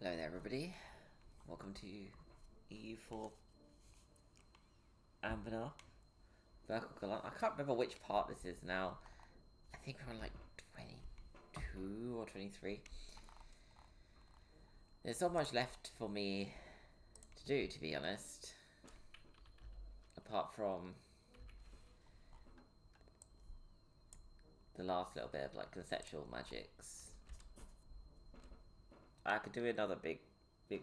Hello there, everybody. Welcome to EU4 Anbennar, Verkal, Gulan. I can't remember which part this is now. I think we're on like 22 or 23. There's not much left for me to do, to be honest. Apart from the last little bit of like conceptual magics. I could do another big effing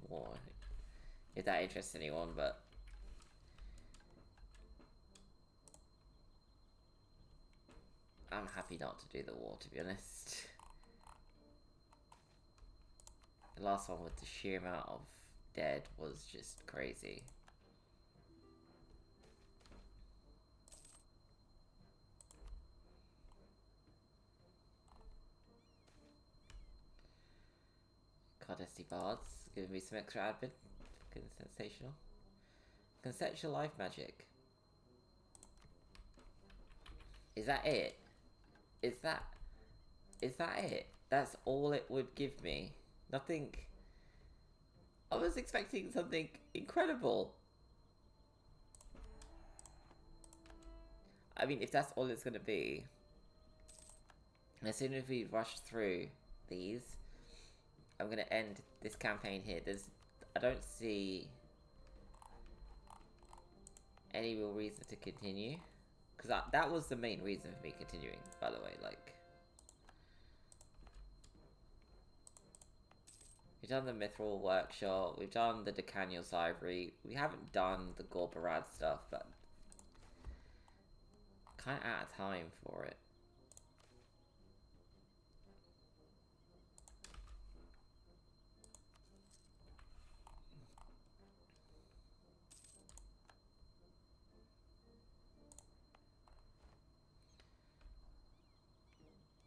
war if that interests anyone, but I'm happy not to do the war, to be honest. The last one with the sheer amount of dead was just crazy. Cardesty Bards, giving me some extra admin. Fucking sensational. Conceptual life magic. Is that it? Is that it? That's all it would give me. Nothing. I was expecting something incredible. I mean, if that's all it's gonna be, as soon as we rush through these, I'm gonna end this campaign here. I don't see any real reason to continue, because that was the main reason for me continuing, by the way. Like, we've done the Mithril Workshop, we've done the Decanial Ivory, we haven't done the Gorbarad stuff, but kind of out of time for it.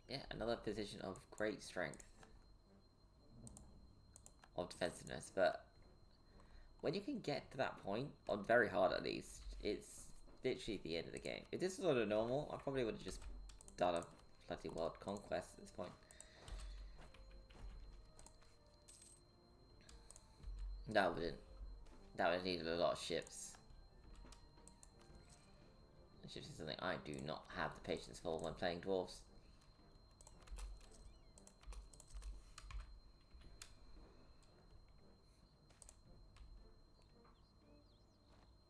Yeah, another position of great strength, of defensiveness, but when you can get to that point, on very hard at least, it's literally the end of the game. If this was on a normal, I probably would have just done a bloody world conquest at this point. That would have needed a lot of ships. Ships is something I do not have the patience for when playing dwarves.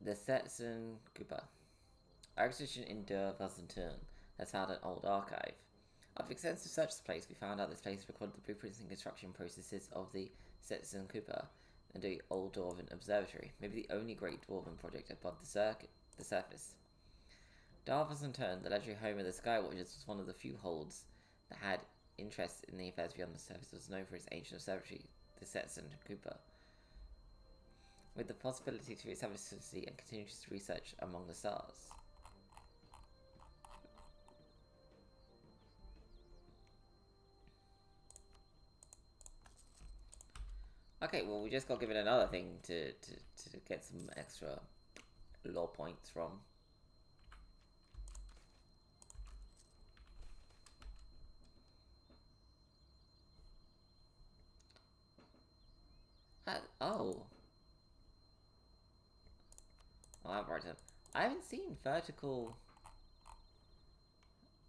The Setson Cooper. Our exhibition in Der Wasenturm has found an old archive. After extensive search of the place, we found out this place recorded the blueprints and construction processes of the Setson Cooper and the Old Dwarven Observatory, maybe the only great dwarven project above the surface. Der Wasenturm, the legendary home of the Skywatchers, was one of the few holds that had interest in the affairs beyond the surface. It was known for its ancient observatory, the Setson Cooper, with the possibility to establish city and continue research among the stars. Okay, well, we just got given another thing to get some extra lore points from. Oh, I'm right. I haven't seen vertical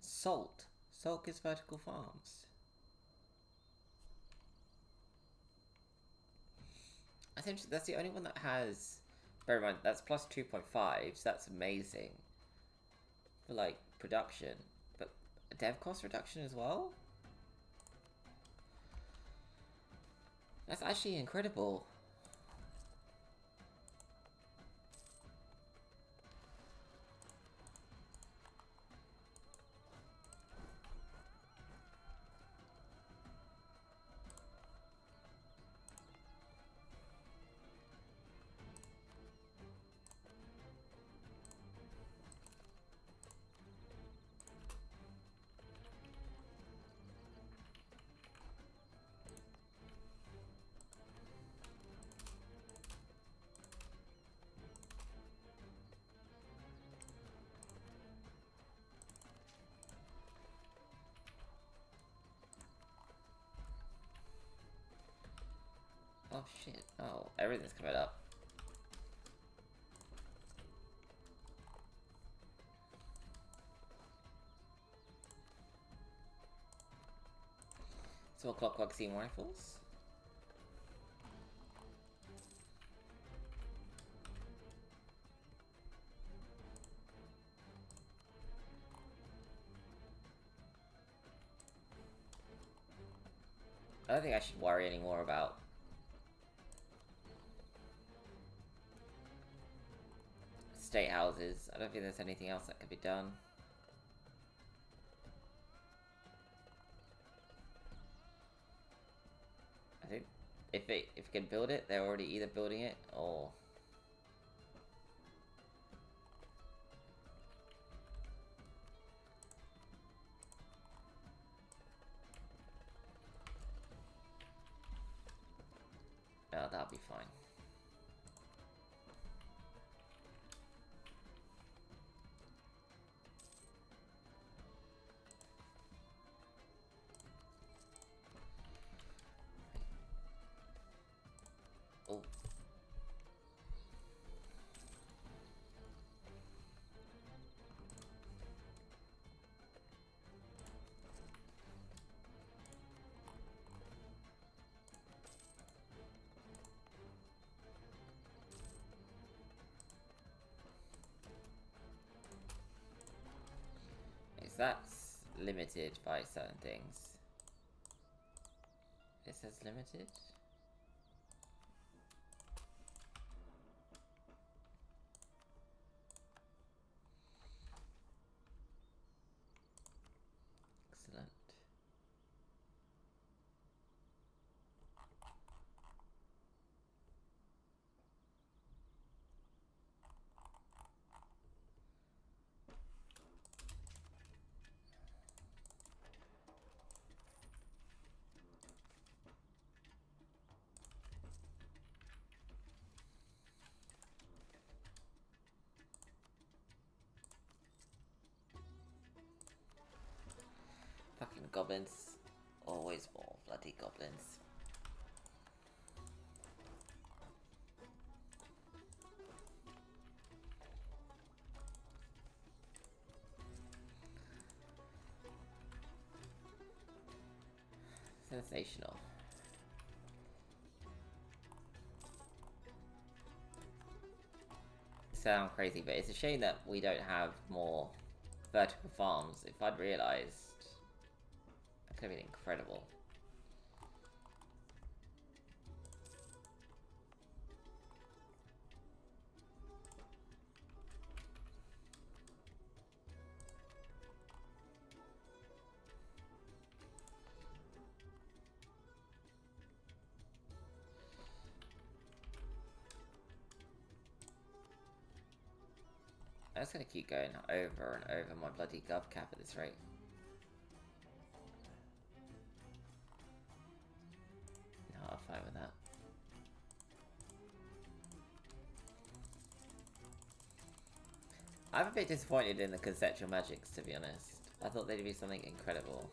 salt. Salt is vertical farms. Essentially, that's the only one that has. Bear in mind, that's plus 2.5, so that's amazing for like production, but dev cost reduction as well. That's actually incredible. Oh shit. Oh, everything's coming up. Small clockwork seam rifles. I don't think I should worry anymore about state houses. I don't think there's anything else that could be done. I think if we can build it, they're already either building it or no, that'll be fine. Oh. That's limited by certain things. It says limited? Excellent. Fucking goblins. Always more bloody goblins. Sensational. Sound crazy, but it's a shame that we don't have more vertical farms. If I'd realised, that could have been incredible. I'm just gonna keep going over and over my bloody gov cap at this rate. No, I'm fine with that. I'm a bit disappointed in the conceptual magics, to be honest. I thought they'd be something incredible.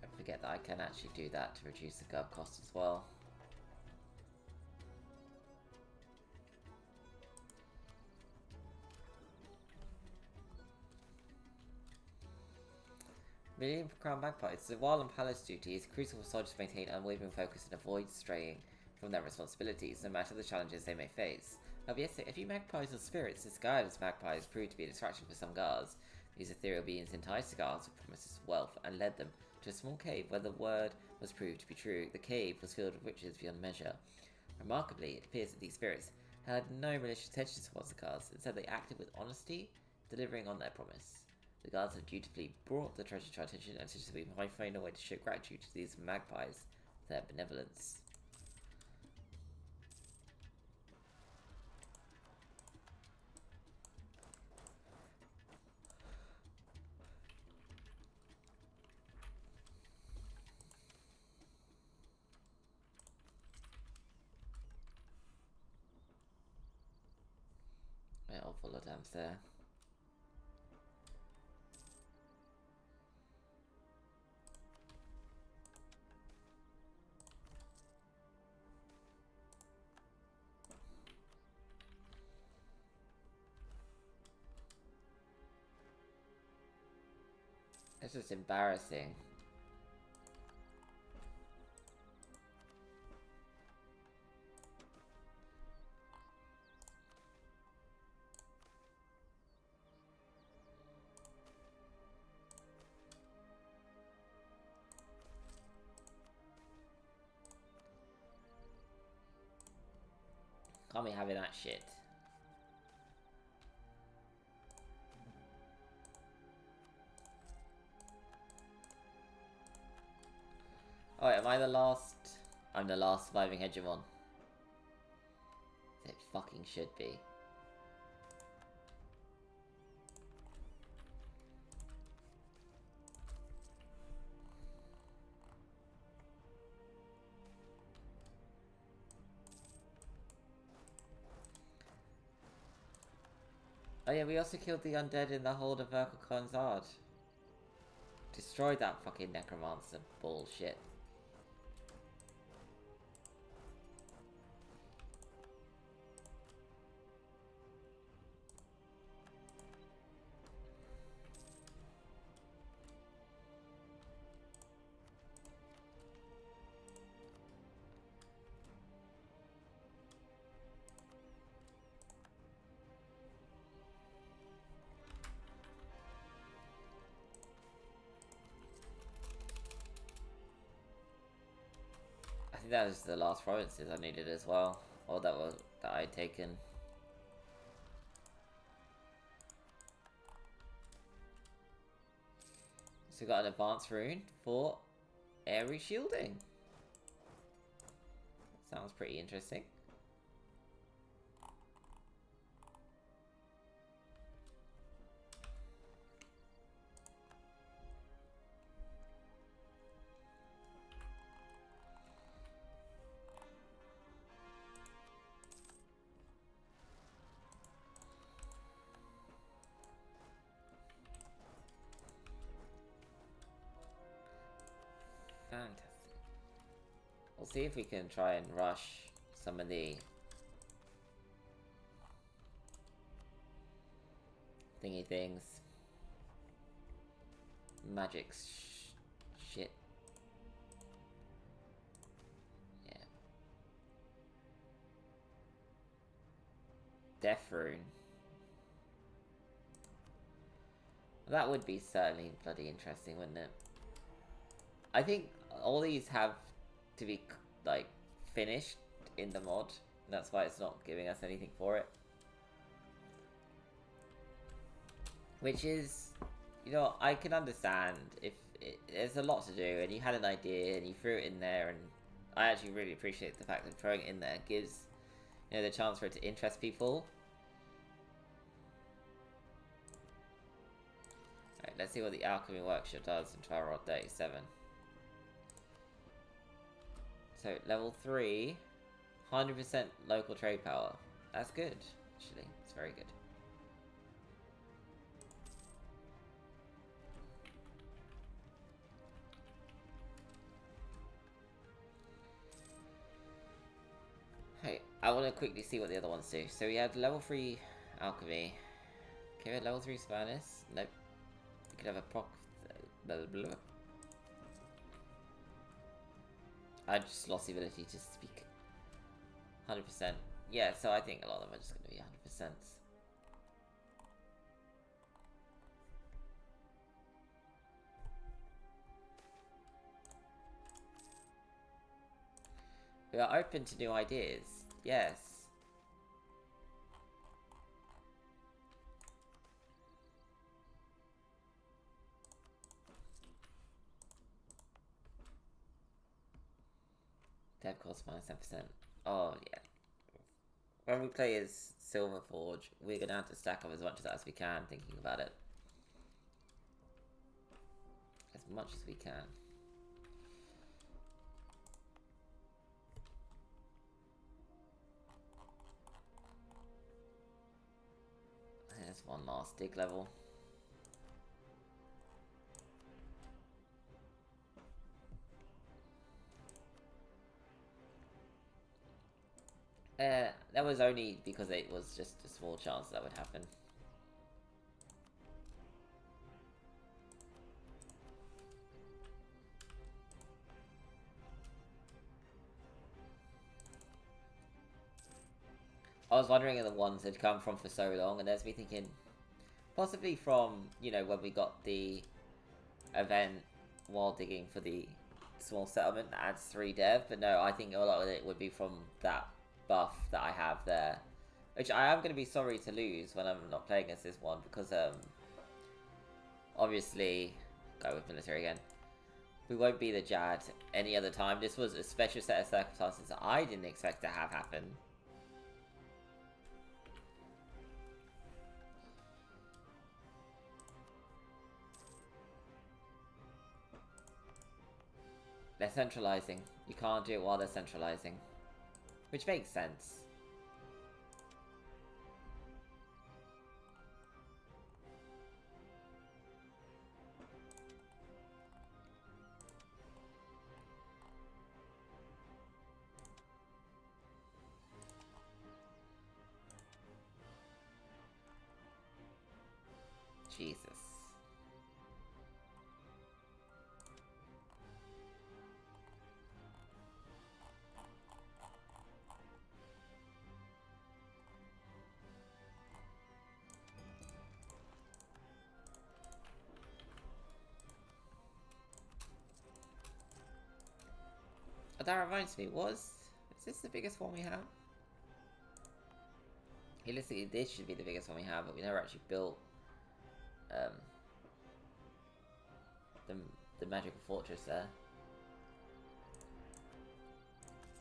I forget that I can actually do that to reduce the gov cost as well. Million Crown Magpies. The while on palace duty, it's crucial for soldiers to maintain unwavering focus and avoid straying from their responsibilities, no matter the challenges they may face. However, yes, a few magpies or spirits disguised as magpies proved to be a distraction for some guards. These ethereal beings enticed the guards with promises of wealth and led them to a small cave where the word was proved to be true. The cave was filled with riches beyond measure. Remarkably, it appears that these spirits had no malicious intentions towards the guards. Instead, they acted with honesty, delivering on their promise. The guards have dutifully brought the treasure to our attention, and since we might find a way to show gratitude to these magpies for their benevolence. full of lamps there. It's just embarrassing. Can't be having that shit. Oh wait, am I the last? I'm the last surviving hegemon. It fucking should be. Oh yeah, we also killed the undead in the hold of Verkal. Destroyed that fucking necromancer bullshit. I think that was the last provinces I needed as well, or that I'd taken. So we got an advanced rune for airy shielding. Sounds pretty interesting. Fantastic. We'll see if we can try and rush some of the thingy things. Magic shit. Yeah. Death rune. That would be certainly bloody interesting, wouldn't it? I think all these have to be, like, finished in the mod. That's why it's not giving us anything for it. Which is, you know, I can understand if there's a lot to do and you had an idea and you threw it in there, and I actually really appreciate the fact that throwing it in there gives, you know, the chance for it to interest people. Alright, let's see what the Alchemy Workshop does in Trial Rod 37. So, level 3, 100% local trade power. That's good, actually. It's very good. Hey, I want to quickly see what the other ones do. So we had level 3 Alchemy. Okay, we had level 3 Spanish. Nope. We could have a proc... Blah, blah, blah. I just lost the ability to speak. 100%. Yeah, so I think a lot of them are just going to be 100%. We are open to new ideas. Yes. Dev cost minus 10%. Oh, yeah. When we play as Silver Forge, we're going to have to stack up as much of that as we can, thinking about it. As much as we can. one last dig level. That was only because it was just a small chance that would happen. I was wondering if the ones had come from for so long, and there's me thinking, possibly from, you know, when we got the event while digging for the small settlement that adds 3 dev, but no, I think a lot of it would be from that buff that I have there. Which I am going to be sorry to lose when I'm not playing as this one, because, obviously, go with military again. We won't be the Jad any other time. This was a special set of circumstances that I didn't expect to have happen. They're centralizing. You can't do it while they're centralizing. Which makes sense. Jesus. Oh, that reminds me, is this the biggest one we have? Realistically, this should be the biggest one we have, but we never actually built the magical fortress there.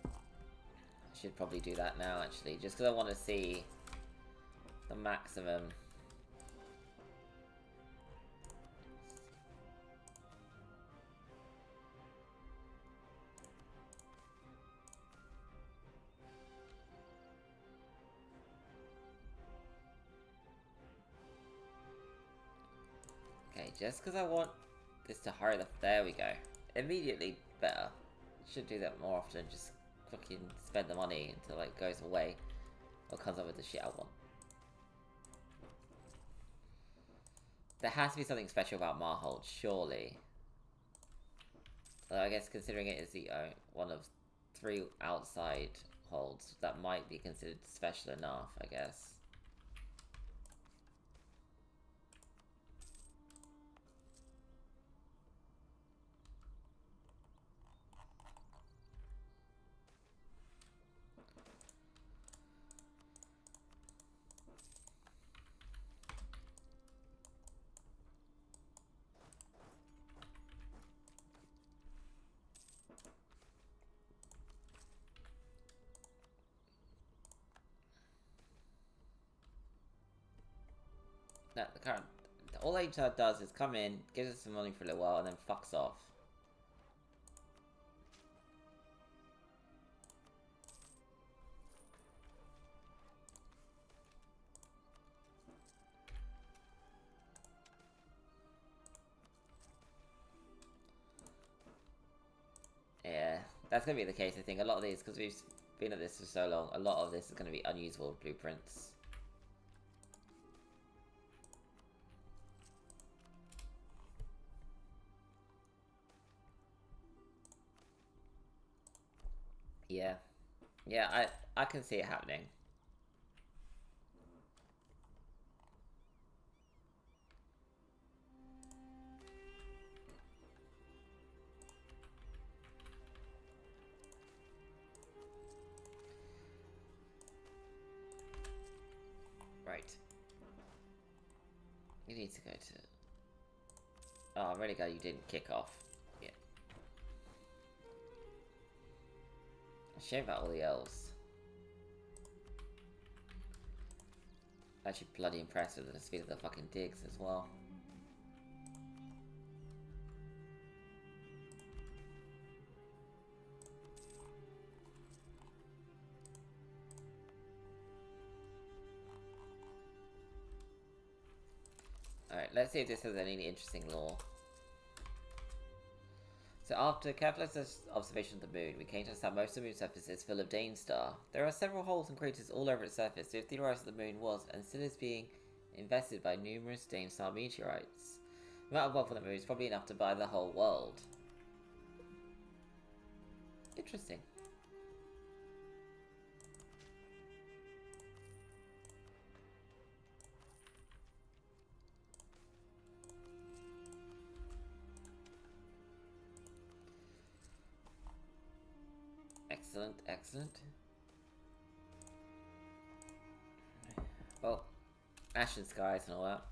I should probably do that now, actually, just because I want to see the maximum. Okay, just because I want this to hurry up. There we go. Immediately better. Should do that more often. Just fucking spend the money until it goes away or comes up with the shit I want. There has to be something special about Marhold, surely. Although I guess considering it is the one of 3 outside holds, that might be considered special enough, I guess. No, the current. All HR does is come in, gives us some money for a little while, and then fucks off. Yeah, that's going to be the case, I think. A lot of these, because we've been at this for so long, a lot of this is going to be unusable blueprints. Yeah. Yeah, I can see it happening. Right. You need to go to... Oh, I'm really glad you didn't kick off. Yeah. Shame about all the elves. Actually bloody impressed with the speed of the fucking digs as well. Alright, let's see if this has any interesting lore. So after careful observation of the moon, we came to understand most of the moon's surface is full of Danestar. There are several holes and craters all over its surface, so we theorized that the moon was, and still is being, invested by numerous Danestar meteorites. The amount of wealth on the moon is probably enough to buy the whole world. Interesting. Excellent, excellent. Well, Ashen Skies and all that.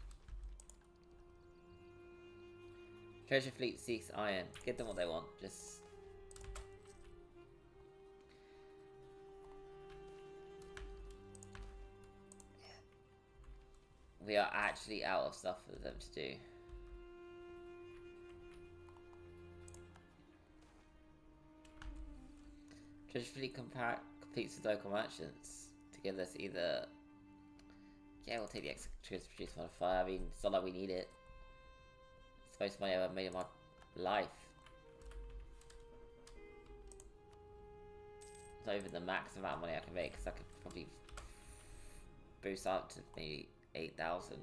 Treasure Fleet seeks iron. Give them what they want. Just... we are actually out of stuff for them to do. Treasure Fleet completes the local merchants to give us either... yeah, we'll take the extra produce modifier. I mean, it's not like we need it. It's the most money I've ever made in my life. It's not even the max amount of money I can make, because I could probably boost up to maybe 8,000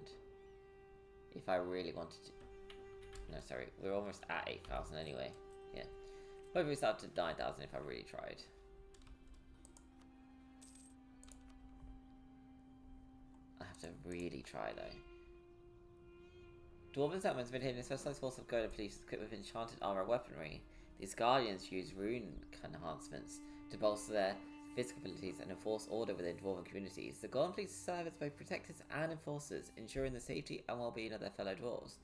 if I really wanted to. No, sorry, we're almost at 8,000 anyway. Yeah, probably boost up to 9,000 if I really tried. I have to really try though. Dwarven settlements maintain a specialized force of Gola police equipped with enchanted armor and weaponry. These guardians use rune enhancements to bolster their physical abilities and enforce order within dwarven communities. The Golan police serve as both protectors and enforcers, ensuring the safety and well-being of their fellow dwarves.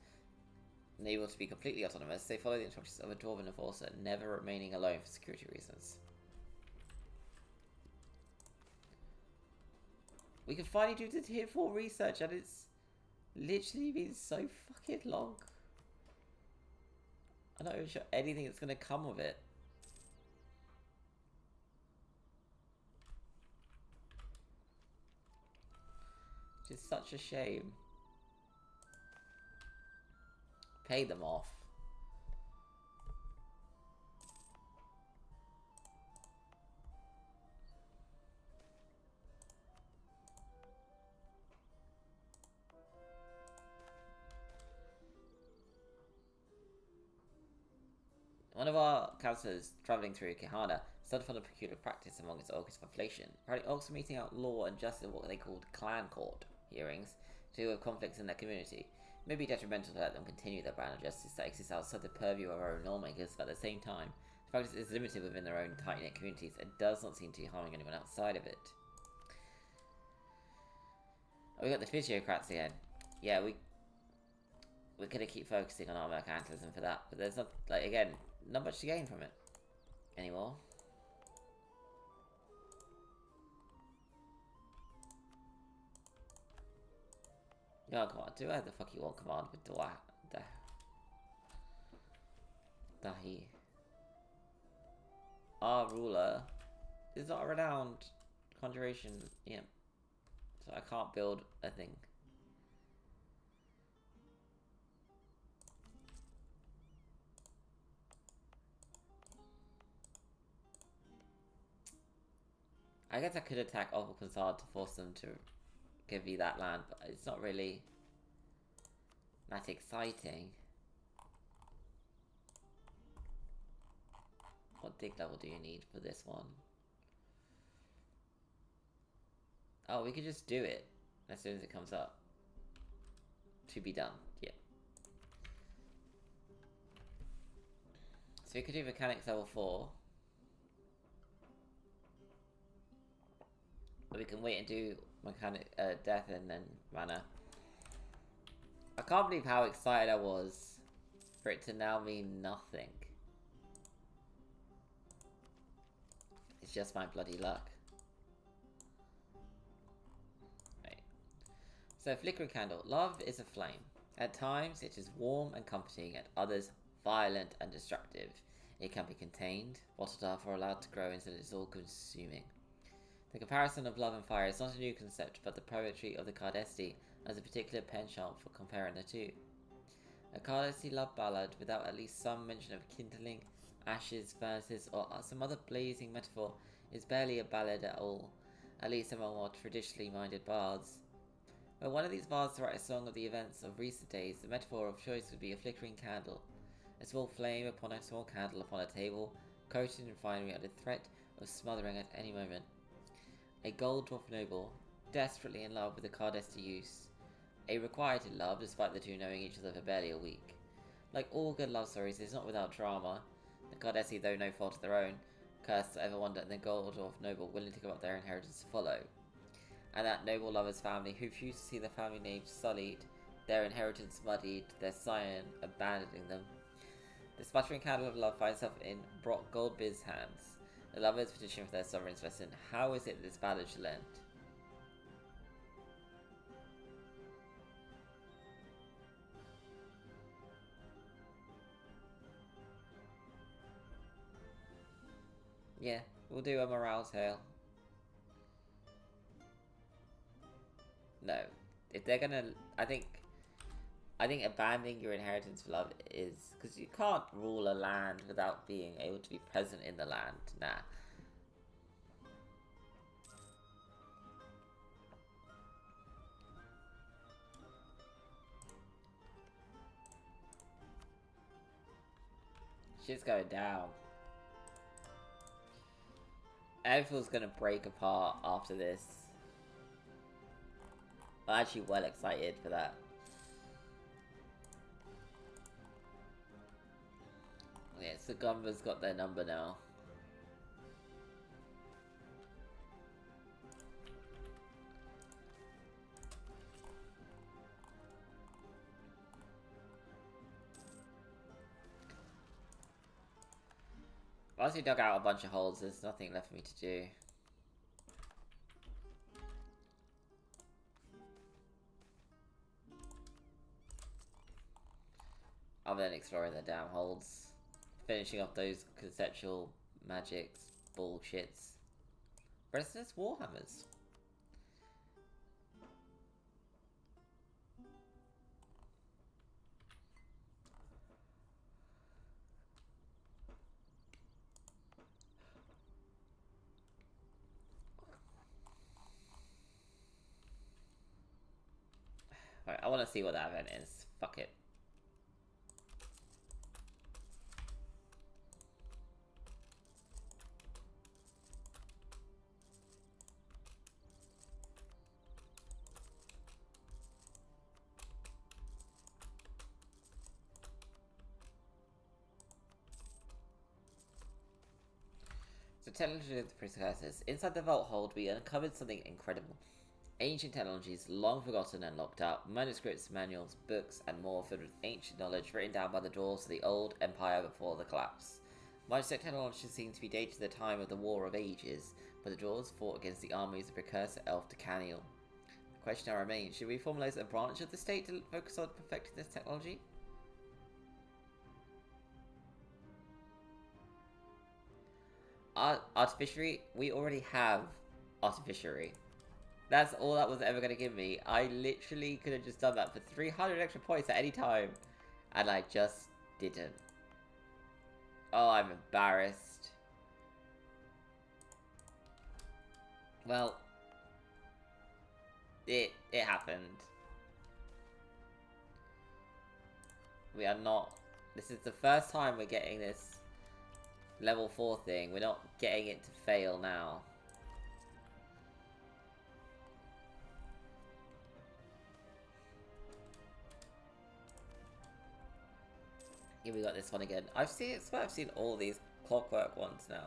And able to be completely autonomous, they follow the instructions of a dwarven enforcer, never remaining alone for security reasons. We can finally do the tier 4 research, and it's literally been so fucking long. I'm not even sure anything that's gonna come of it. Which is such a shame. Pay them off. One of our councillors travelling through Kehana started on a peculiar practice among its Orcish population. Apparently orcs were meeting out law and justice in what they called clan court hearings to deal with conflicts in their community. It may be detrimental to let them continue their brand of justice that exists outside the purview of our own lawmakers, but at the same time, the practice is limited within their own tight-knit communities and does not seem to be harming anyone outside of it. Oh, we got the physiocrats again. Yeah, we're gonna keep focusing on our mercantilism for that, but there's not, like, again, not much to gain from it anymore. No, come on, do whatever the fuck you want, command with Dahi. Our ruler is not a renowned conjuration, yeah. So I can't build a thing. I guess I could attack Opal Consard to force them to give me that land, but it's not really that exciting. What dig level do you need for this one? Oh, we could just do it as soon as it comes up. To be done, yeah. So we could do mechanics level 4. But we can wait and do mechanic death and then mana. I can't believe how excited I was for it to now mean nothing. It's just my bloody luck. Right. So, flickering candle. Love is a flame. At times, it is warm and comforting, at others, violent and destructive. It can be contained, bottled up, or allowed to grow until it is all-consuming. The comparison of love and fire is not a new concept, but the poetry of the Cardesti has a particular penchant for comparing the two. A Cardesti love ballad without at least some mention of kindling, ashes, furnaces, or some other blazing metaphor is barely a ballad at all, at least among more traditionally minded bards. Were one of these bards to write a song of the events of recent days, the metaphor of choice would be a flickering candle, a small flame upon a small candle upon a table, coated in finery under threat of smothering at any moment. A gold dwarf noble, desperately in love with the Cardesti youth, a requited love despite the two knowing each other for barely a week. Like all good love stories, it is not without drama. The Cardesti, though no fault of their own, cursed to ever wonder, and the gold dwarf noble willing to give up their inheritance to follow. And that noble lover's family, who refused to see their family names sullied, their inheritance muddied, their scion abandoning them. The sputtering candle of love finds itself in Brock Goldbeard's hands. The lovers petition for their sovereign's lesson. How is it this ballad shall end? Yeah, we'll do a morale tale. No. If they're gonna... I think abandoning your inheritance for love is... Because you can't rule a land without being able to be present in the land. Nah. Shit's going down. Everything's gonna break apart after this. I'm actually well excited for that. Yeah, so Gumba's got their number now. Once we dug out a bunch of holes, there's nothing left for me to do. Other than exploring the damn holes. Finishing off those conceptual magics, bullshits. Restless Warhammers. Alright, I want to see what that event is. Fuck it. So technology of the precursors. Inside the vault hold, we uncovered something incredible. Ancient technologies, long forgotten and locked up, manuscripts, manuals, books, and more filled with ancient knowledge written down by the dwarves of the old empire before the collapse. Much of technology seemed to be dated to the time of the War of Ages, but the dwarves fought against the armies of precursor elf Decaniel. The question now remains, should we formalize a branch of the state to focus on perfecting this technology? Artificiary? We already have artificiary. That's all that was ever going to give me. I literally could have just done that for 300 extra points at any time. And I just didn't. Oh, I'm embarrassed. Well, it happened. We are not... This is the first time we're getting this level 4 thing. We're not getting it to fail now. Here we got this one again. I've seen all these clockwork ones now.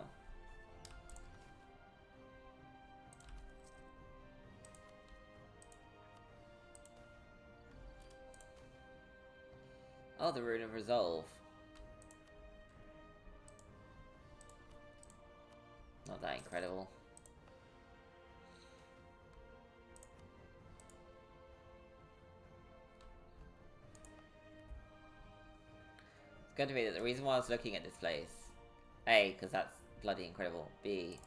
Oh, the Rune of Resolve. Not that incredible. It's going to be that the reason why I was looking at this place, A, because that's bloody incredible, B,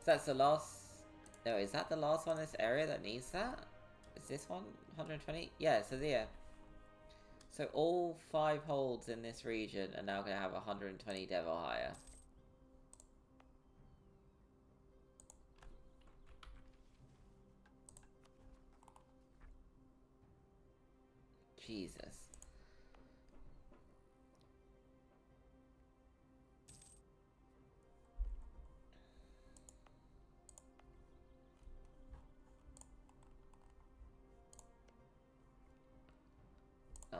that's the last... No, is that the last one in this area that needs that? Is this one 120? Yeah, so yeah. So all 5 holds in this region are now going to have 120 dev or higher. Jesus.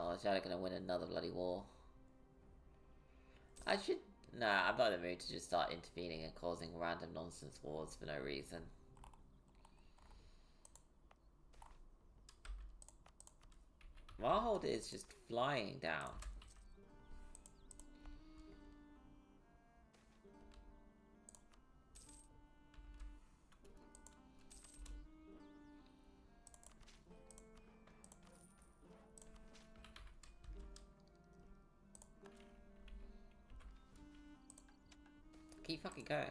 Oh, is Charlotte gonna win another bloody war? I should... Nah, I'm not in the mood to just start intervening and causing random nonsense wars for no reason. Marhold is just flying down. Keep fucking going.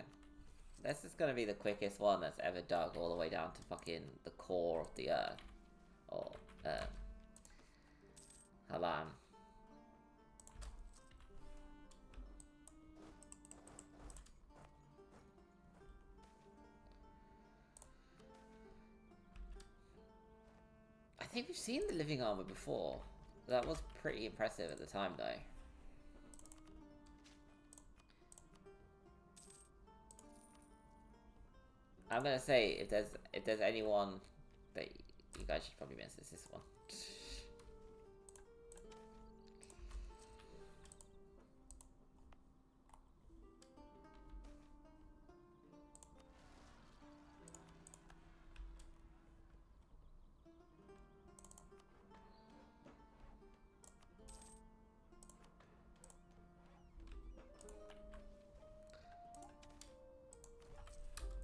This is gonna be the quickest one that's ever dug all the way down to fucking the core of the earth. Or, Halan. I think we've seen the living armor before. That was pretty impressive at the time, though. I'm gonna say if there's anyone that you guys should probably miss, it's this one.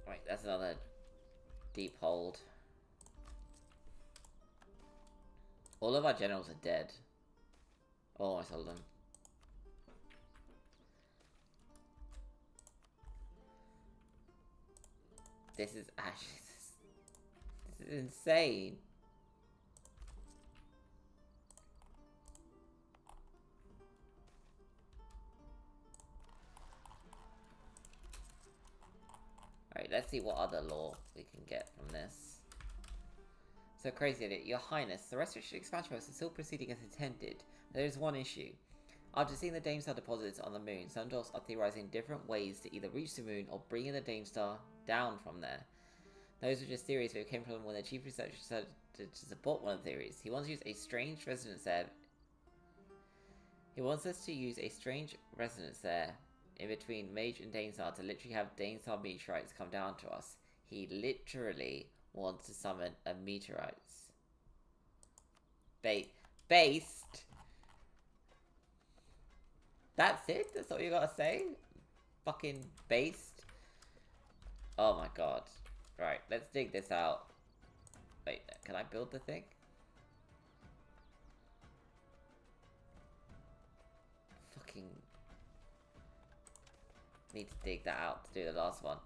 Right, that's another deep hold. All of our generals are dead. Almost all of them. This is actually... This is insane. Alright, let's see what other law we can get from this. So crazy, Your Highness, the restoration expansion process is still proceeding as intended. There is one issue. After seeing the Damestar deposits on the moon, some dwarfs are theorizing different ways to either reach the moon or bring in the Damestar down from there. Those were just theories, but it came from when the chief researcher decided to support one of the theories. He wants to use a strange resonance there. He wants us to use a strange resonance there in between Mage and Damestar to literally have Damestar meteorites come down to us. He literally wants to summon a meteorites. Based. That's it? That's all you gotta say? Fucking based? Oh my god. Right, let's dig this out. Wait, can I build the thing? Fucking... need to dig that out to do the last one.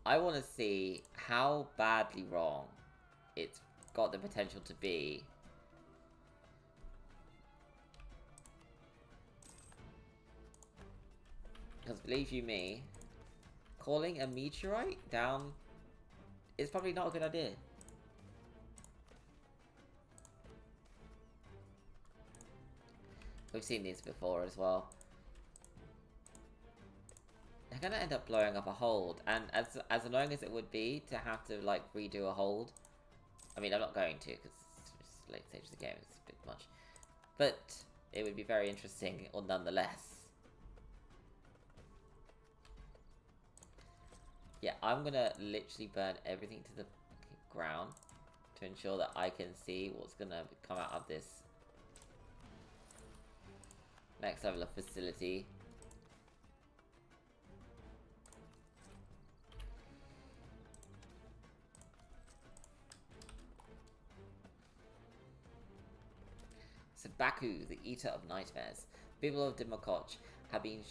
I want to see how badly wrong it's got the potential to be. Because believe you me, calling a meteorite down is probably not a good idea. We've seen these before as well. They're gonna end up blowing up a hold, and as annoying as it would be to have to like redo a hold, I mean I'm not going to because it's late stage of the game, it's a bit much, but it would be very interesting or nonetheless. Yeah, I'm gonna literally burn everything to the ground to ensure that I can see what's gonna come out of this next level of facility. So Baku, the Eater of Nightmares. People of Dimakoch have been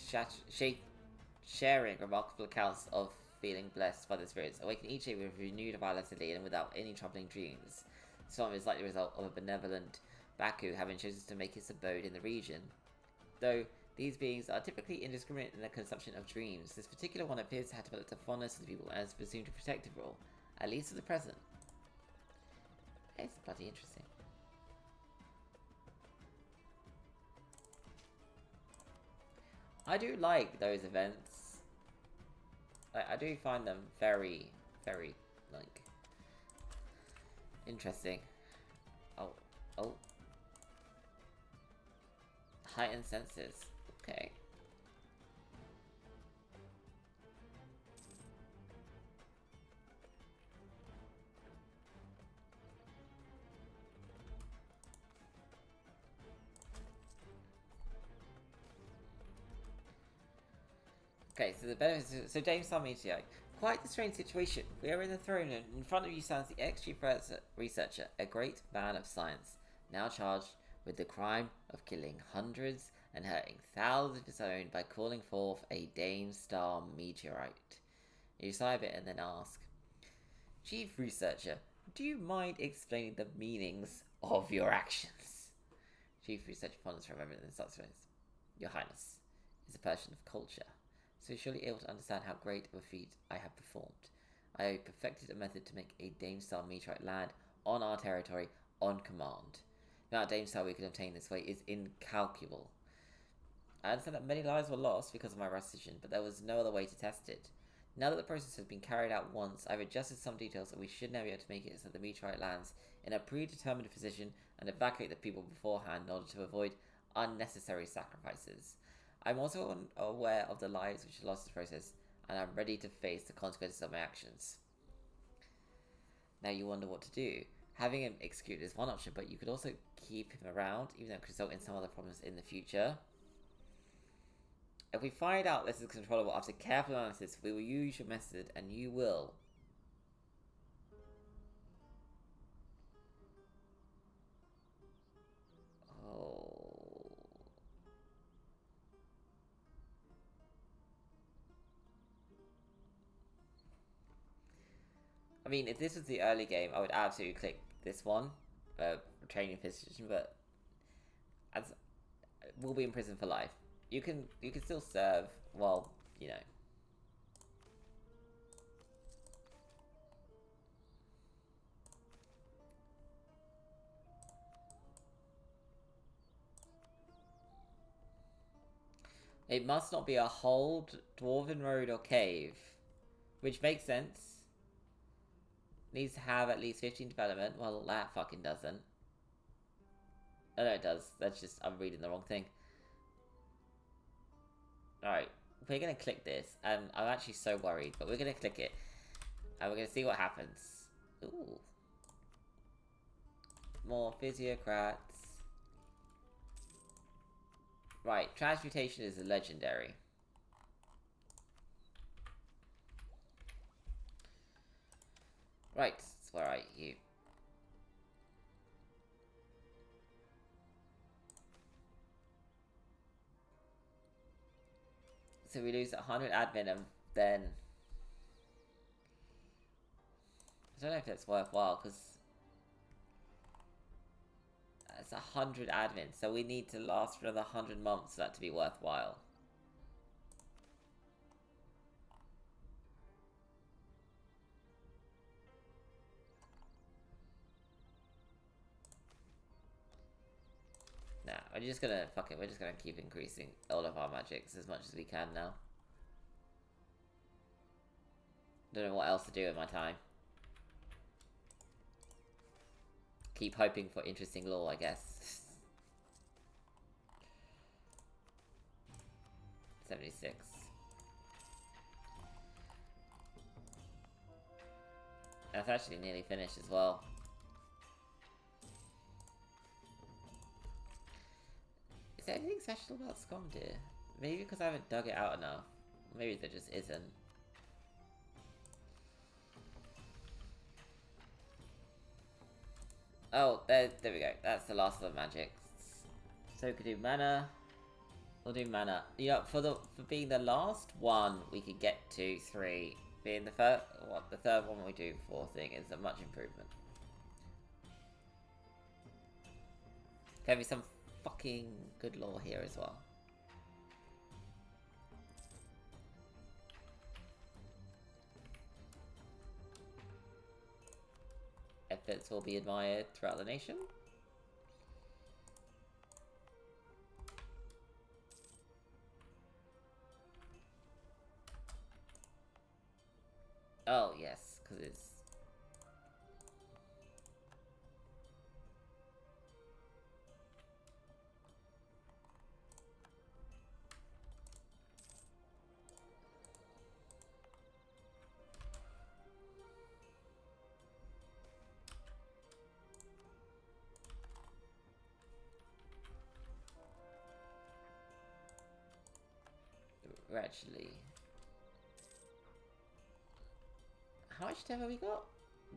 sharing remarkable accounts of feeling blessed by the spirits, awaken each day with renewed vitality and without any troubling dreams. The storm is likely the result of a benevolent Baku having chosen to make its abode in the region. Though these beings are typically indiscriminate in their consumption of dreams, this particular one appears to have developed a fondness for the people and has presumed a protective role, at least for the present. It's bloody interesting. I do like those events. I do find them very, very, like, interesting. Oh. Heightened senses. Okay. Okay, so the benefits. So James Sarmitio. Quite the strange situation. We are in the throne room. In front of you stands the ex-chief researcher, a great man of science, now charged with the crime of killing hundreds and hurting thousands of his own by calling forth a Dame Star meteorite. You sigh a bit and then ask, Chief Researcher, do you mind explaining the meanings of your actions? Chief Researcher ponders for a moment and then starts to say, Your Highness is a person of culture, so surely able to understand how great of a feat I have performed. I perfected a method to make a Dame Star meteorite land on our territory on command. The amount of Dame Star we could obtain this way is incalculable. I understand that many lives were lost because of my precision, but there was no other way to test it. Now that the process has been carried out once, I've adjusted some details and we should now be able to make it so that the meteorite lands in a predetermined position and evacuate the people beforehand in order to avoid unnecessary sacrifices. I'm also aware of the lives which are lost in the process, and I'm ready to face the consequences of my actions. Now you wonder what to do. Having him executed is one option, but you could also keep him around, even though it could result in some other problems in the future. If we find out this is controllable after careful analysis, we will use your method, and you will. Oh. I mean, if this was the early game, I would absolutely click this one, training position, but as we'll be in prison for life. You can still serve, well, you know. It must not be a hold, dwarven road, or cave, which makes sense. Needs to have at least 15 development. Well, that fucking doesn't. Oh, no, it does. That's just, I'm reading the wrong thing. Alright, we're going to click this, and I'm actually so worried, but we're going to click it, and we're going to see what happens. Ooh. More physiocrats. Right, transmutation is a legendary. Right, so where are you? So we lose 100 admin and then... I don't know if that's worthwhile, because... It's 100 admin, so we need to last for another 100 months for that to be worthwhile. Nah, we're just gonna, fuck it, we're just gonna keep increasing all of our magics as much as we can now. Don't know what else to do with my time. Keep hoping for interesting lore, I guess. 76. That's actually nearly finished as well. Is there anything special about Skomdir? Maybe because I haven't dug it out enough. Maybe there just isn't. Oh, there we go. That's the last of the magics. So we could do mana. We'll do mana. You know, for being the last one, we could get to 3. Being the third one we do for thing is a much improvement. Give me some fucking good lore here as well. Efforts will be admired throughout the nation. Oh, yes, because it's... We're actually... How much dev have we got?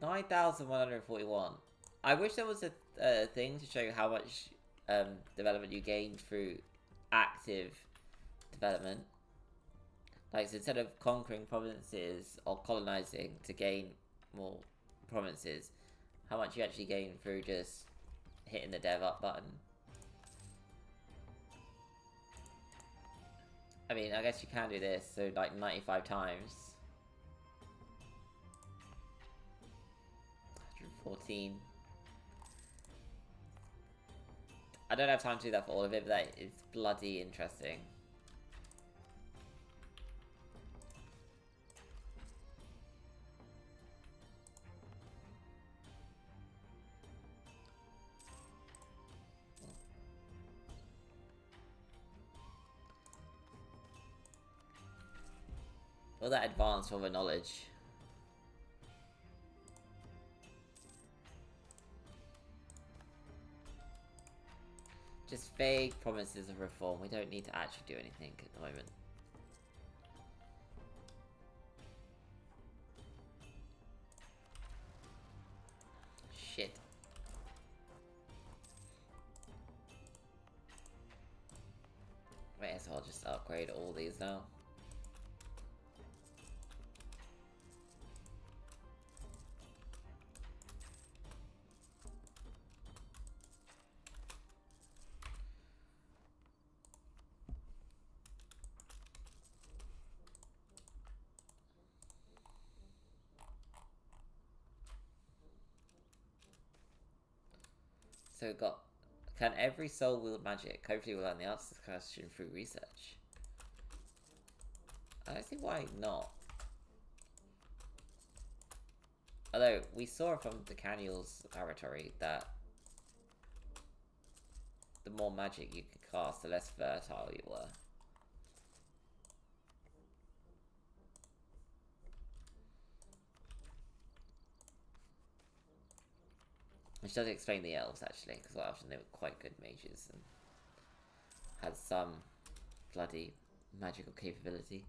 9,141. I wish there was a thing to show you how much development you gained through active development. Like, so instead of conquering provinces or colonizing to gain more provinces, how much you actually gain through just hitting the dev up button. I mean, I guess you can do this, so like 95 times. 114. I don't have time to do that for all of it, but that is bloody interesting. All that advanced over knowledge. Just vague promises of reform. We don't need to actually do anything at the moment. Shit. May as well just upgrade all these now. So we got, can every soul wield magic? Hopefully we'll learn the answer to this question through research. I don't see why not. Although, we saw from the Caniel's laboratory that the more magic you could cast, the less fertile you were. Which does explain the elves, actually, because often they were quite good mages and had some bloody magical capability.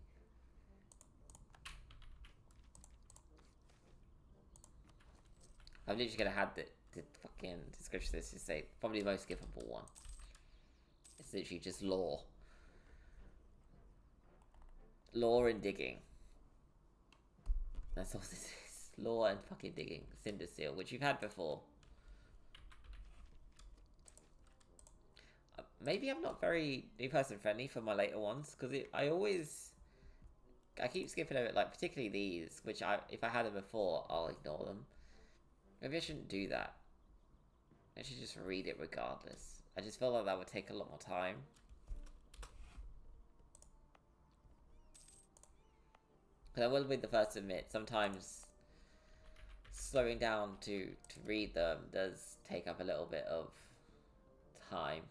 I'm literally gonna have the fucking description of this to say probably the most skippable one. It's literally just lore. Lore and digging. That's all this is. Lore and fucking digging. Cinder Seal, which you've had before. Maybe I'm not very new person friendly for my later ones, because I keep skipping over it, like particularly these, which if I had them before, I'll ignore them. Maybe I shouldn't do that. I should just read it regardless. I just feel like that would take a lot more time. But I will be the first to admit, sometimes slowing down to read them does take up a little bit of time.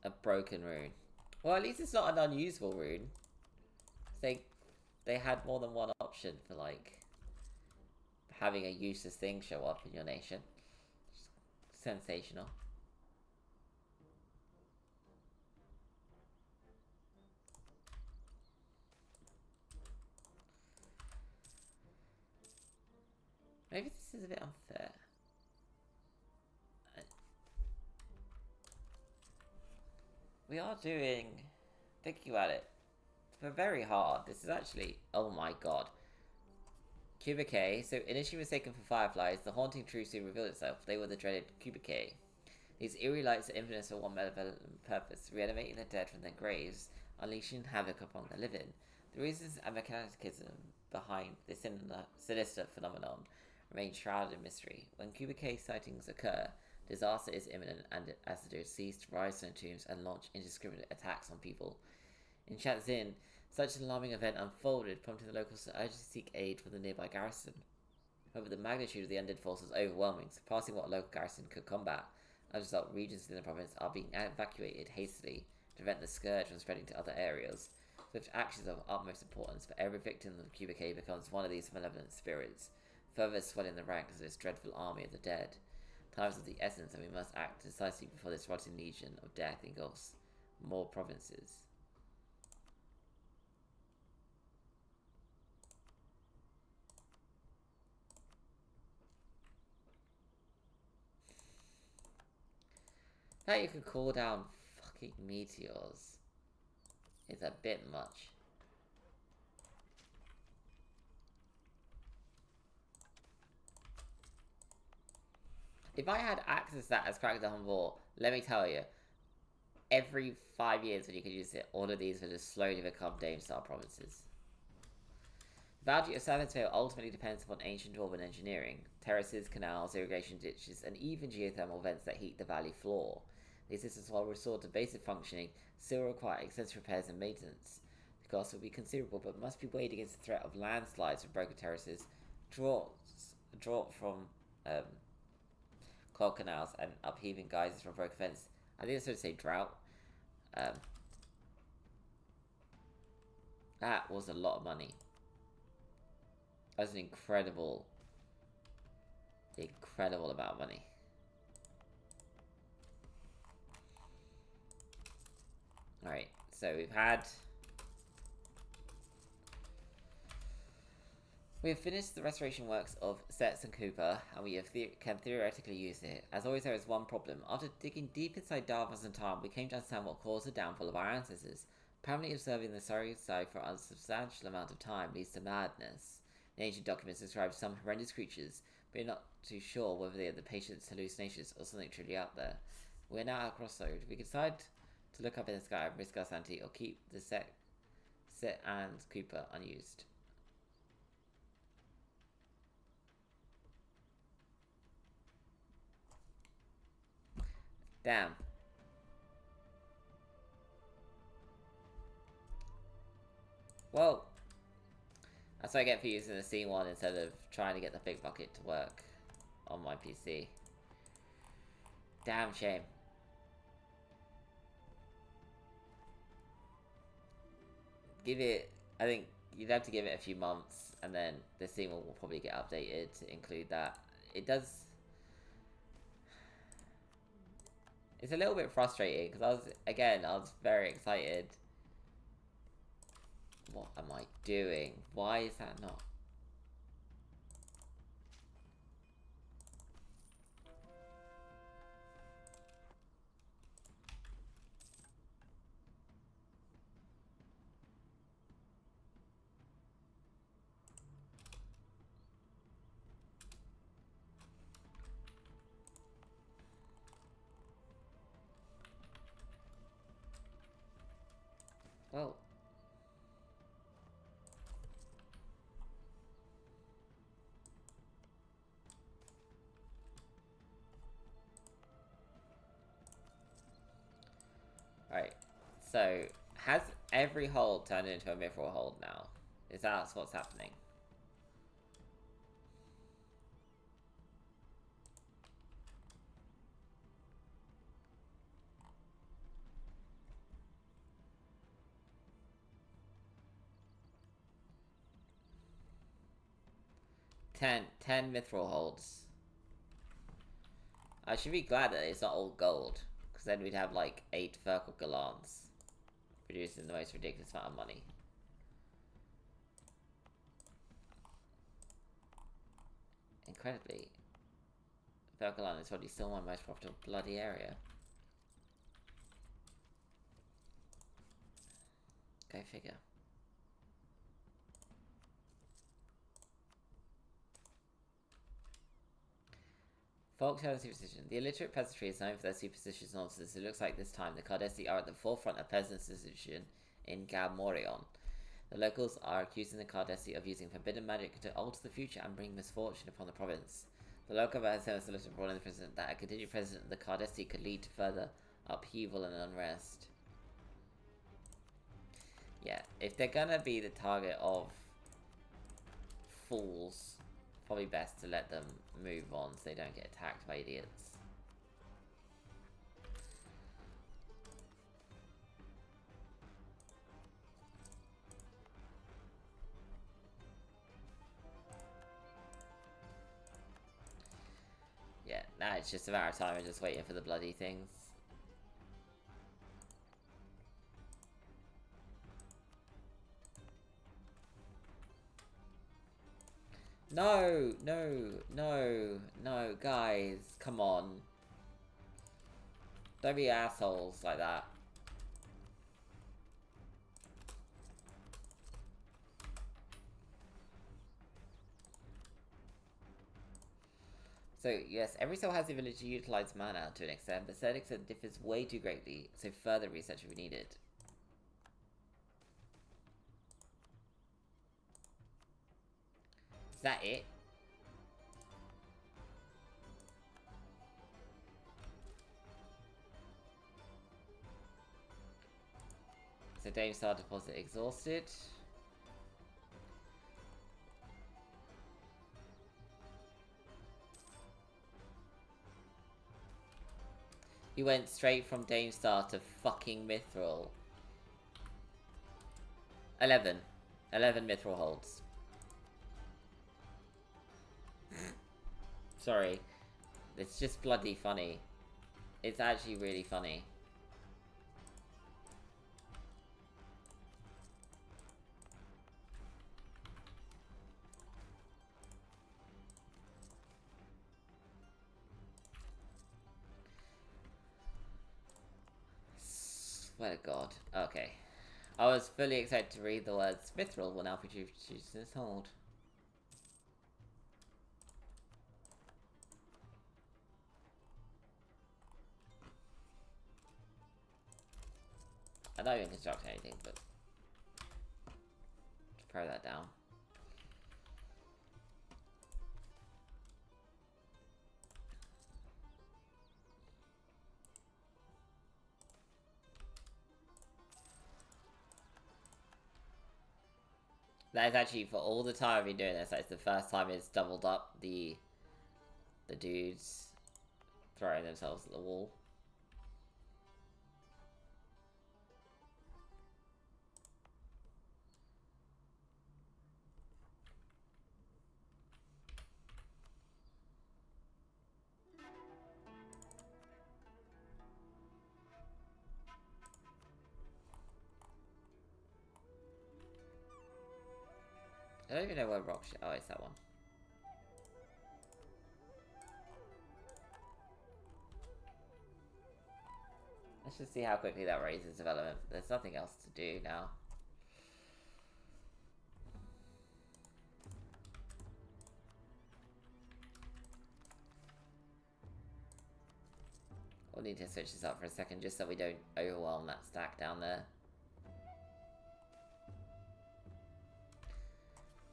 A broken rune. Well, at least it's not an unusable rune. They had more than one option for like having a useless thing show up in your nation. sensational. Maybe this is a bit unfair. We are doing... Thinking about it, we're very hard. This is actually... Oh my god. Cubicae. So initially mistaken for fireflies, the haunting truth soon revealed itself. They were the dreaded Cubicae. These eerie lights are infamous for one malevolent purpose, reanimating the dead from their graves, unleashing havoc upon the living. The reasons and mechanism behind this sinister phenomenon remain shrouded in mystery. When Cubicae sightings occur, disaster is imminent, and as the deceased rise from the tombs and launch indiscriminate attacks on people. In Shenzhen, such an alarming event unfolded, prompting the locals to urgently seek aid from the nearby garrison. However, the magnitude of the undead force was overwhelming, surpassing what a local garrison could combat. As a result, regions within the province are being evacuated hastily to prevent the scourge from spreading to other areas. Such actions are of utmost importance, for every victim of the Cubicae becomes one of these malevolent spirits, further swelling the ranks of this dreadful army of the dead. Time is of the essence, and we must act decisively before this rotting legion of death engulfs more provinces. That you can call down fucking meteors is a bit much. If I had access to that as Character Humble, let me tell you, every 5 years when you could use it, all of these would just slowly become Dame-style provinces. The boundary of Serpent's ultimately depends upon ancient urban engineering, terraces, canals, irrigation ditches, and even geothermal vents that heat the valley floor. These systems, while restored to basic functioning, still require extensive repairs and maintenance. The cost will be considerable, but must be weighed against the threat of landslides from broken terraces, drought from clogged canals, and upheaving geysers from broken fence. I think it's supposed to say drought. That was a lot of money. That was an incredible amount of money. Alright, so we have finished the restoration works of Setz and Cooper, and we can theoretically use it. As always, there is one problem. After digging deep inside Davos and time, we came to understand what caused the downfall of our ancestors. Apparently observing the sorry side for a substantial amount of time leads to madness. The ancient documents describe some horrendous creatures, but we're not too sure whether they are the patient's hallucinations or something truly out there. We're now at a crossroad. We can decide to look up in the sky and risk our sanity, or keep the Set and Cooper unused. Damn. Well, that's what I get for using the C1 instead of trying to get the big bucket to work on my PC. Damn shame. Give it, I think you'd have to give it a few months, and then the C1 will probably get updated to include that. It does... It's a little bit frustrating, because I was very excited. What am I doing? Why is that not? Well... Right, so, has every hold turned into a mithril hold now? Is that what's happening? Ten mithril holds. I should be glad that it's not all gold, because then we'd have like 8 Verkal Gulans, producing the most ridiculous amount of money. Incredibly, Verkal is probably still my most profitable bloody area. Go figure. Folktale and superstition. The illiterate peasantry is known for their superstitious nonsense. It looks like this time the Cardesi are at the forefront of peasant superstition in Galmorion. The locals are accusing the Cardesi of using forbidden magic to alter the future and bring misfortune upon the province. The local has solicited brought in the president that a continued president of the Cardesi could lead to further upheaval and unrest. Yeah, if they're gonna be the target of fools, probably best to let them move on so they don't get attacked by idiots. Yeah, now it's just a matter of time. We're just waiting for the bloody things. No, no, no, no, guys, come on. Don't be assholes like that. So, yes, every soul has the ability to utilize mana to an extent, but said extent differs way too greatly, so further research will be needed. Is that it? So Dame Star deposit exhausted. He went straight from Dame Star to fucking Mithril. 11. 11 Mithril holds. Sorry. It's just bloody funny. It's actually really funny. Swear to God. Okay. I was fully excited to read the words Mithril will now produce this hold. I don't even construct anything, but throw that down. That is actually, for all the time I've been doing this, that's the first time it's doubled up the dudes throwing themselves at the wall. I don't even know where rock shit. Oh, it's that one. Let's just see how quickly that raises development. There's nothing else to do now. We'll need to switch this up for a second just so we don't overwhelm that stack down there.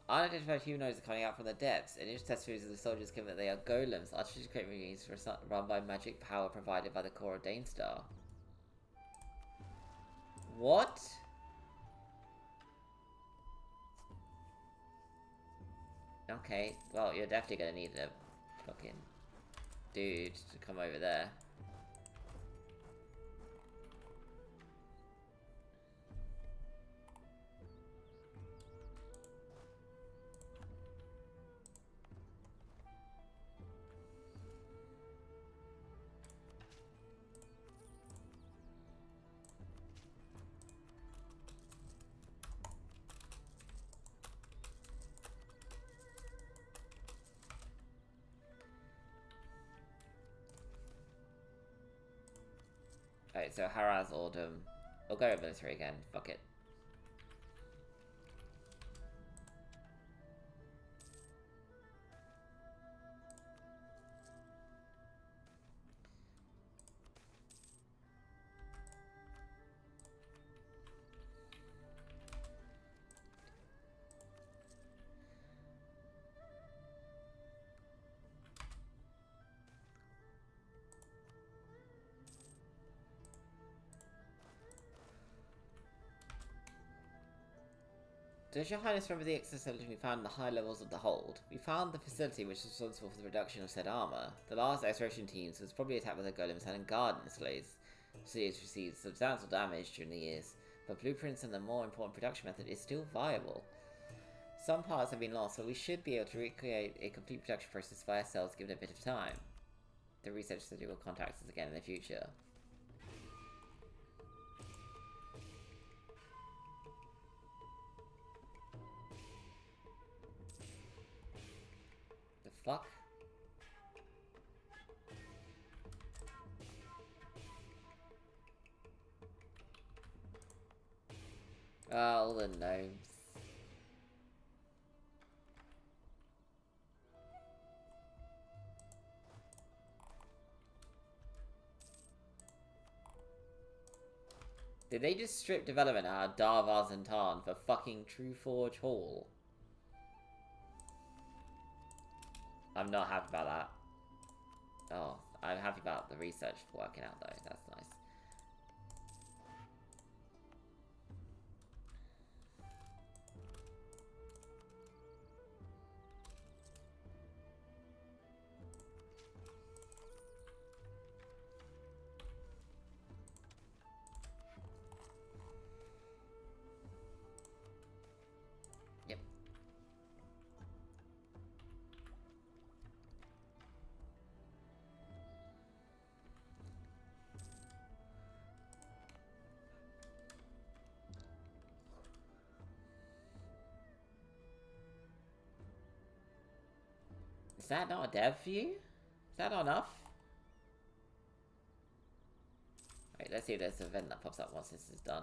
Unidentified humanoids are coming out from the depths. Initial testimonies of the soldiers claim that they are golems, artificially created machines run by magic power provided by the core of Danestar. What? Okay, well, you're definitely gonna need a fucking dude to come over there. Right, so harass Ordum. We'll go with military again. Fuck it. Does your highness remember the exoskeleton we found in the high levels of the hold? We found the facility which was responsible for the reduction of said armor. The last exploration teams was probably attacked by the golems and garden slaves. The facility has received substantial damage during the years, but blueprints and the more important production method is still viable. Some parts have been lost, but we should be able to recreate a complete production process by ourselves given a bit of time. The research study will contact us again in the future. The fuck? Oh, all the gnomes. Did they just strip development out of Darvaz and Tarn for fucking True Forge Hall? I'm not happy about that. Oh, I'm happy about the research working out though, that's nice. Yep. Is that not a dev for you? Is that not enough? Right, let's see if there's an event that pops up once this is done.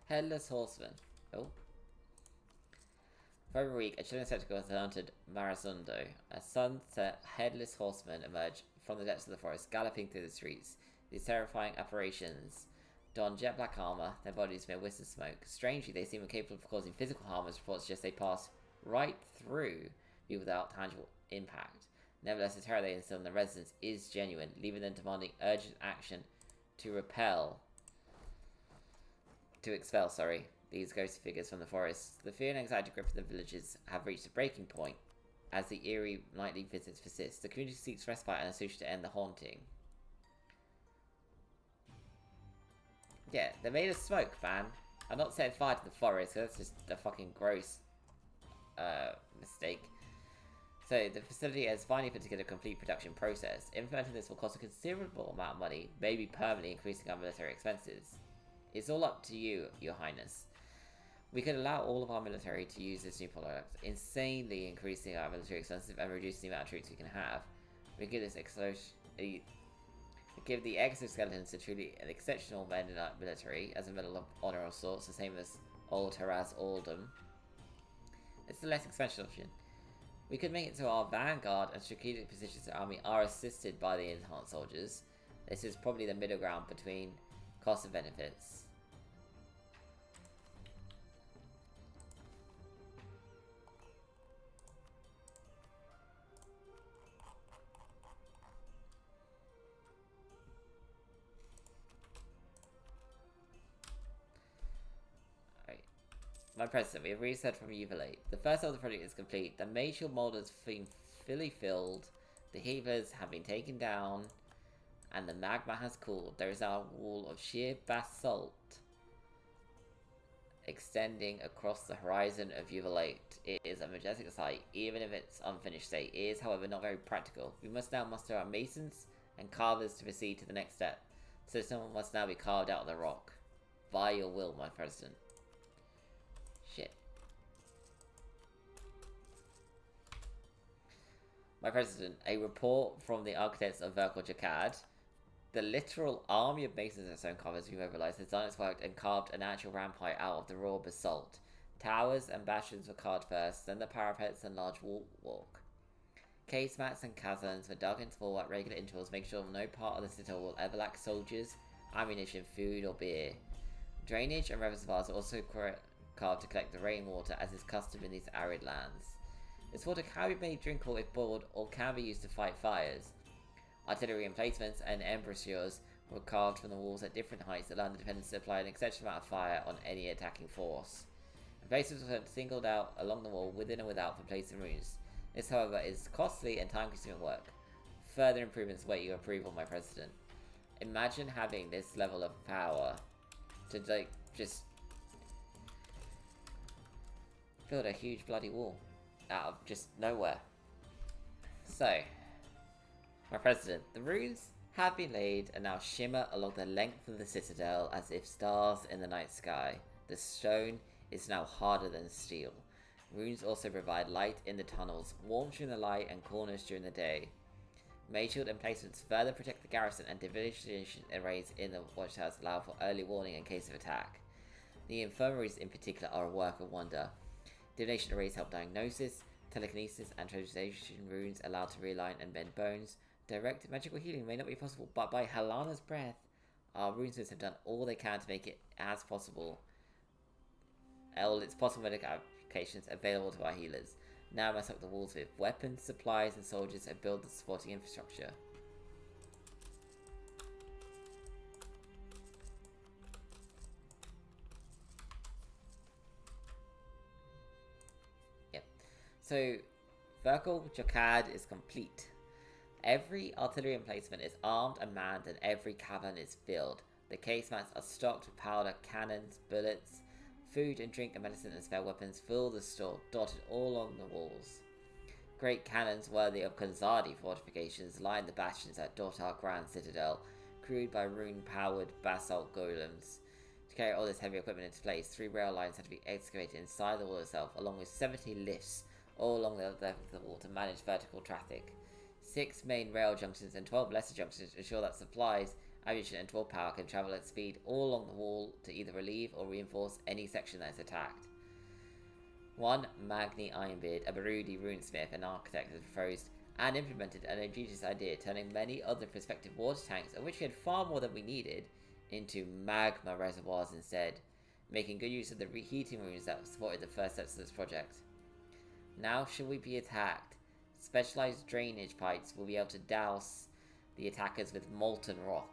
Headless Horseman. Oh. For over a week, a chilling spectacle has haunted Marazundo. A sunset headless horseman emerged from the depths of the forest, galloping through the streets. These terrifying apparitions don jet black armor, their bodies mere wisps of smoke. Strangely, they seem incapable of causing physical harm, as reports suggest they pass right through people without tangible impact. Nevertheless, the terror they instill in the residents is genuine, leaving them demanding urgent action to expel these ghostly figures from the forest. The fear and anxiety grip of the villagers have reached a breaking point as the eerie nightly visits persist. The community seeks respite and a solution to end the haunting. Yeah, they're made of smoke, man. I'm not setting fire to the forest, so that's just a fucking gross mistake. So, the facility has finally put together a complete production process. Implementing this will cost a considerable amount of money, maybe permanently increasing our military expenses. It's all up to you, Your Highness. We could allow all of our military to use this new product, insanely increasing our military expenses and reducing the amount of troops we can have. We give the exoskeletons to truly an exceptional men in our military as a medal of honor of sorts, the same as old Haraz Aldum. It's the less expensive option. We could make it so our vanguard and strategic positions of the army are assisted by the enhanced soldiers. This is probably the middle ground between cost and benefits. Alright. My president, we have research from EU4. The first of the project is complete. The major mold has been fully filled. The heavers have been taken down. And the magma has cooled. There is now a wall of sheer basalt extending across the horizon of Uvalate. It is a majestic sight, even if it's unfinished state. It is, however, not very practical. We must now muster our masons and carvers to proceed to the next step. So someone must now be carved out of the rock. By your will, my president. Shit. My president, a report from the architects of Verkal. The literal army of masons and stone carvers we mobilized has done its work and carved a natural rampart out of the raw basalt. Towers and bastions were carved first, then the parapets and large walk. Casemats and chasms were dug into the wall at regular intervals, making sure no part of the citadel will ever lack soldiers, ammunition, food, or beer. Drainage and reservoirs were also carved to collect the rainwater, as is custom in these arid lands. This water can be made drinkable if boiled, or can be used to fight fires. Artillery emplacements and embrasures were carved from the walls at different heights, allowing the defenders to apply an excessive amount of fire on any attacking force. Emplacements were singled out along the wall, within and without, for placing runes. This, however, is costly and time-consuming work. Further improvements await your approval, my president. Imagine having this level of power to, like, just build a huge bloody wall out of just nowhere. So, my president, the runes have been laid and now shimmer along the length of the citadel as if stars in the night sky. The stone is now harder than steel. Runes also provide light in the tunnels, warmth during the light, and corners during the day. Mage shield emplacements further protect the garrison, and divination arrays in the watchtowers allow for early warning in case of attack. The infirmaries in particular are a work of wonder. Divination arrays help diagnosis, telekinesis, and transmutation runes allow to realign and bend bones. Direct magical healing may not be possible, but by Helana's breath, our runesmiths have done all they can to make it as possible. All its possible medical applications available to our healers. Now mess up the walls with weapons, supplies, and soldiers and build the supporting infrastructure. Yep. So, Verkal is complete. Every artillery emplacement is armed and manned, and every cavern is filled. The casemats are stocked with powder, cannons, bullets, food and drink and medicine and spare weapons fill the store, dotted all along the walls. Great cannons worthy of Kanzadi fortifications line the bastions at Dotar Grand Citadel, crewed by rune-powered basalt golems. To carry all this heavy equipment into place, 3 rail lines had to be excavated inside the wall itself, along with 70 lifts all along the length of the wall to manage vertical traffic. 6 main rail junctions and 12 lesser junctions ensure that supplies, ammunition, and 12 power can travel at speed all along the wall to either relieve or reinforce any section that is attacked. One Magni Ironbeard, a Barudi runesmith and architect, has proposed and implemented an ingenious idea, turning many other prospective water tanks, of which we had far more than we needed, into magma reservoirs instead, making good use of the reheating runes that supported the first steps of this project. Now, should we be attacked, specialized drainage pipes will be able to douse the attackers with molten rock.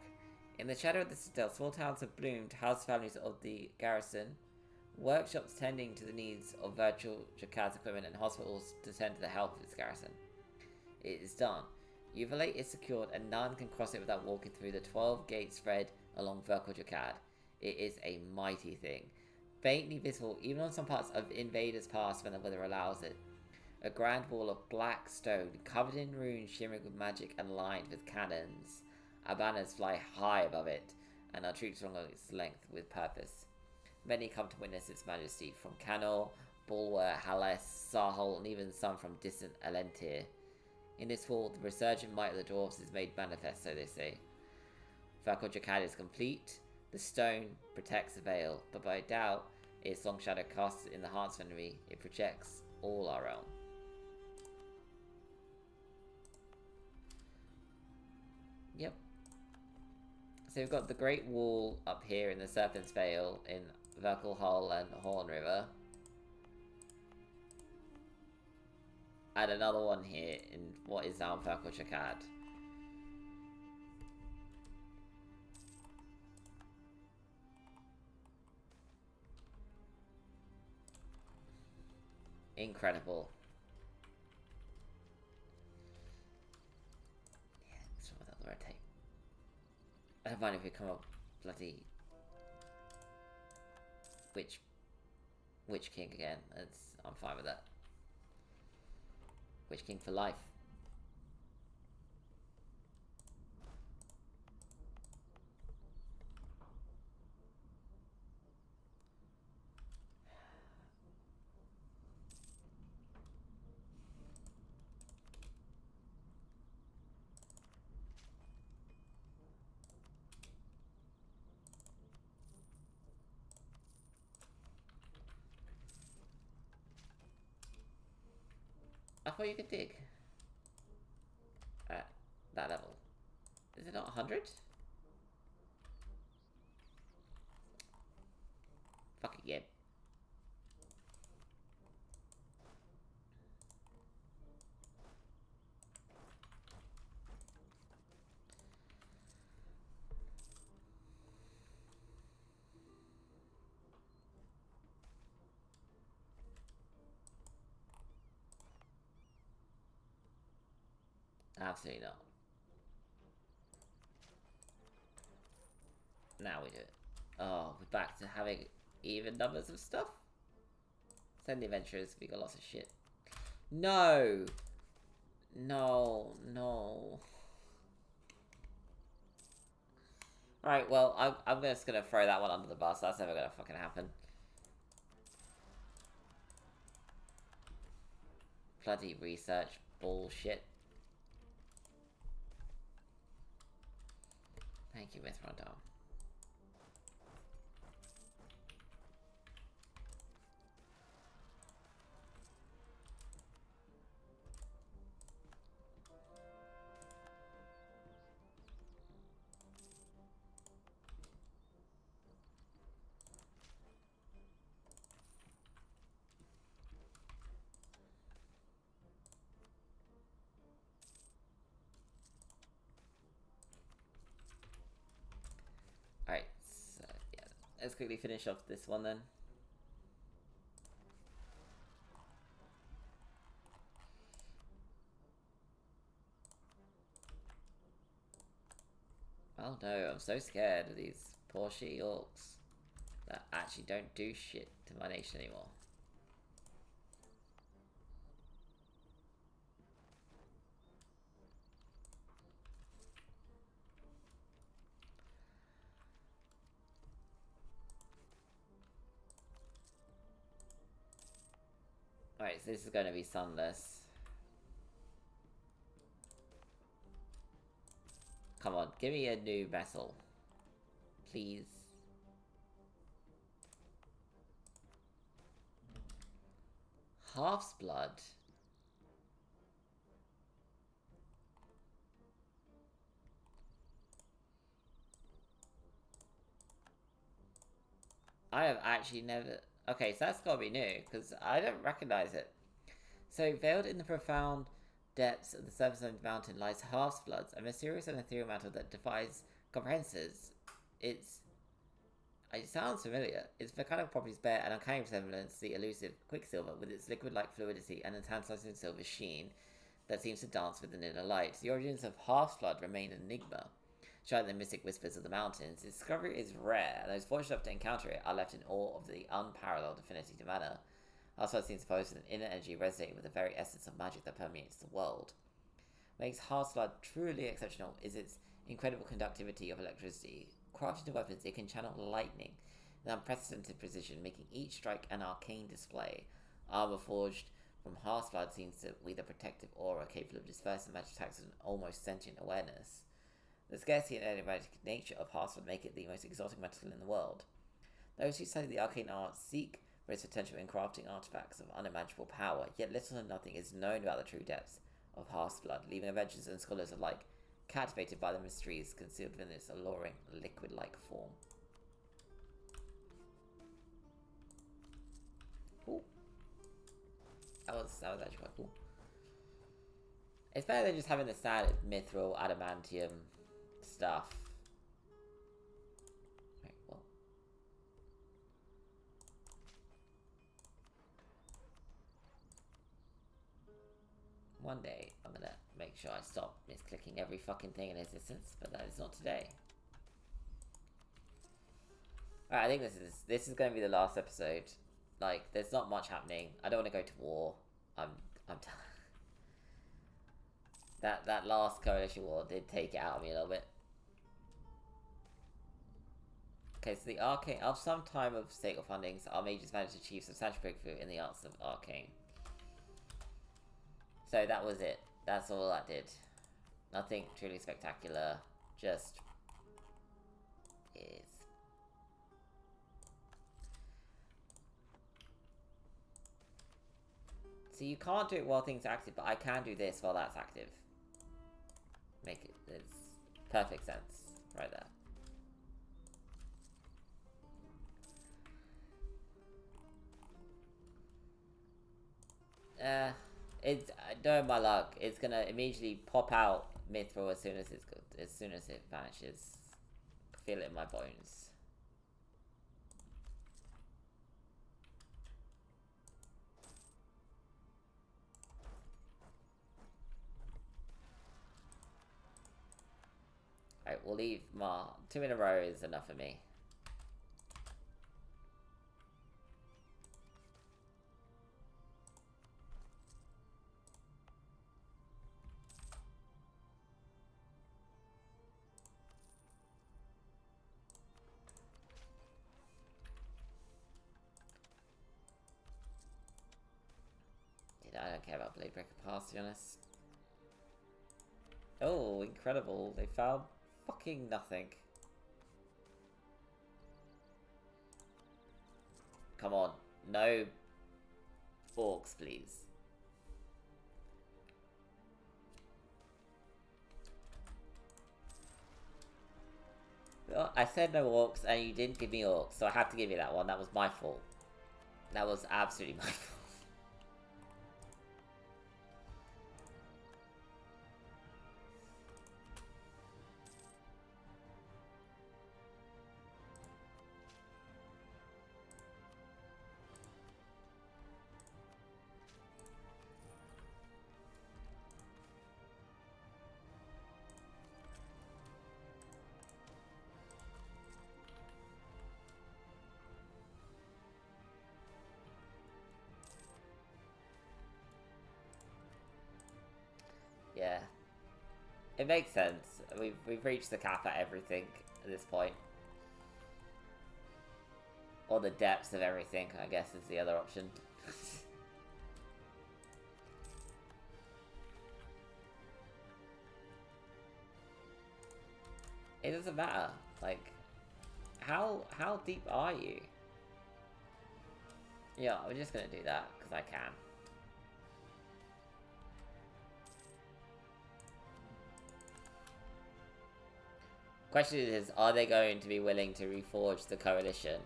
In the shadow of the citadel, small towns have bloomed to house families of the garrison, workshops tending to the needs of virtual Jakaz equipment, and hospitals to tend to the health of its garrison. It is done. Uvalate is secured, and none can cross it without walking through the 12 gates spread along Verkal. It is a mighty thing, faintly visible even on some parts of Invaders Pass when the weather allows it. A grand wall of black stone, covered in runes shimmering with magic and lined with cannons. Our banners fly high above it, and our troops along its length with purpose. Many come to witness its majesty, from Canor, Bulwer, Hales, Sahol, and even some from distant Alentir. In this wall, the resurgent might of the dwarves is made manifest, so they say. Verkal is complete. The stone protects the veil, but by doubt, its long shadow casts in the heart's enemy, it projects all our realm. Yep. So we've got the Great Wall up here in the Serpent's Vale in Verkal Hull and Horn River. And another one here in what is now Verkal. Incredible. Yeah, what's wrong with that red tape? I don't mind if we come up bloody... Which Witch King again. I'm fine with that. Witch King for life. I thought you could dig at that level. Is it not 100? Fuck it, yeah. Absolutely not. Now we do it. Oh, we're back to having even numbers of stuff? Send the adventurers, we got lots of shit. No! No, no. Alright, well, I'm just gonna throw that one under the bus. That's never gonna fucking happen. Bloody research bullshit. Thank you, Miss Rondell. Alright, so yeah, let's quickly finish off this one then. Oh no, I'm so scared of these poor shitty orcs that actually don't do shit to my nation anymore. Alright, so this is going to be sunless. Come on, give me a new vessel. Please. Half's blood. I have actually never... Okay, so that's gotta be new, because I don't recognize it. So, veiled in the profound depths of the surface of the mountain lies Half's Blood, a mysterious and ethereal matter that defies comprehensions. It sounds familiar. Its mechanical properties bear an uncanny resemblance to the elusive Quicksilver, with its liquid-like fluidity and a tantalizing silver sheen that seems to dance with the inner light. The origins of Half's Blood remain an enigma, shrouded in the mystic whispers of the mountains. Its discovery is rare, and those fortunate enough to encounter it are left in awe of the unparalleled affinity to mana. Also, it seems to pose an inner energy resonating with the very essence of magic that permeates the world. What makes Half's Blood truly exceptional is its incredible conductivity of electricity. Crafted into weapons, it can channel lightning with unprecedented precision, making each strike an arcane display. Armor forged from Half's Blood seems to weave a protective aura capable of dispersing magic attacks with an almost sentient awareness. The scarcity and enigmatic nature of Half's Blood make it the most exotic metal in the world. Those who study the arcane arts seek for its potential in crafting artifacts of unimaginable power, yet little or nothing is known about the true depths of Half's Blood, leaving adventurers and scholars alike captivated by the mysteries concealed within its alluring, liquid-like form. Cool. That was actually quite cool. It's better than just having the standard mithril, adamantium stuff. Right, well. One day, I'm gonna make sure I stop misclicking every fucking thing in existence, but that is not today. Alright, I think this is going to be the last episode. Like, there's not much happening. I don't want to go to war. I'm that last coalition war did take it out of me a little bit. Okay, so the arcane, after some time of stable fundings, our mages managed to achieve substantial breakthrough in the arts of arcane. So that was it. That's all that did. Nothing truly spectacular. Just is. So you can't do it while things are active, but I can do this while that's active. Make it, it's perfect sense right there. It's knowing my luck, it's gonna immediately pop out Mithril as soon as it vanishes. Feel it in my bones. Alright, we'll leave Mar. 2 in a row is enough for me. I don't care about Bladebreaker Pass, to be honest. Oh, incredible. They found fucking nothing. Come on. No orcs, please. Well, I said no orcs, and you didn't give me orcs, so I have to give you that one. That was my fault. That was absolutely my fault. Yeah. It makes sense. We've reached the cap at everything at this point. Or the depths of everything, I guess, is the other option. It doesn't matter. Like, how deep are you? Yeah, I'm just gonna do that, because I can. Question is, are they going to be willing to reforge the coalition?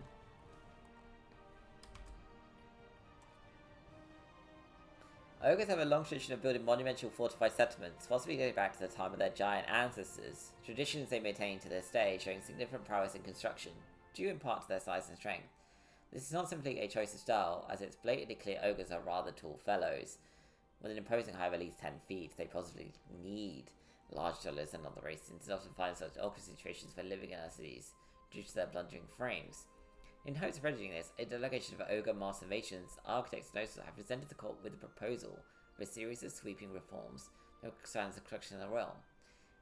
Ogres have a long tradition of building monumental fortified settlements, possibly going back to the time of their giant ancestors. Traditions they maintain to this day, showing significant prowess in construction, due in part to their size and strength. This is not simply a choice of style, as it's blatantly clear ogres are rather tall fellows. With an imposing height of at least 10 feet, they possibly need large dwellers and other races, and often find such awkward situations for living in our cities, due to their blundering frames. In hopes of remedying this, a delegation of ogre master matrons, architects, and nobles have presented the court with a proposal for a series of sweeping reforms that concerns the construction of the realm,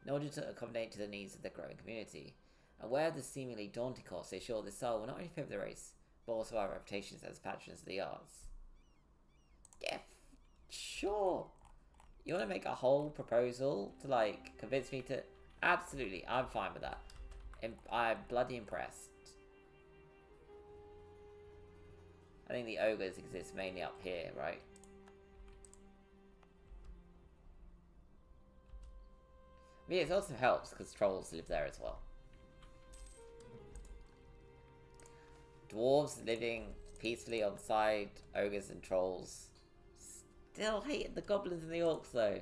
in order to accommodate to the needs of the growing community. Aware of the seemingly daunting cost, they assure this style will not only favour the race, but also our reputations as patrons of the arts. Yeah, sure. You want to make a whole proposal to, like, convince me to... Absolutely, I'm fine with that. I'm bloody impressed. I think the ogres exist mainly up here, right? I mean, it also helps because trolls live there as well. Dwarves living peacefully on side ogres and trolls. Still hating the goblins and the orcs though.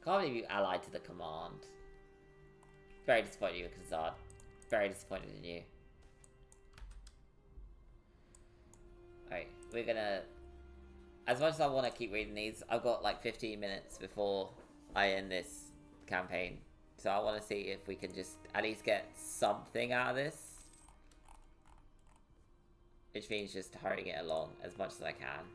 Can't believe you allied to the command. Very disappointed in you, Khazad. Very disappointed in you. Alright, we're gonna... As much as I want to keep reading these, I've got like 15 minutes before I end this campaign. So I want to see if we can just at least get something out of this. Which means just hurrying it along as much as I can.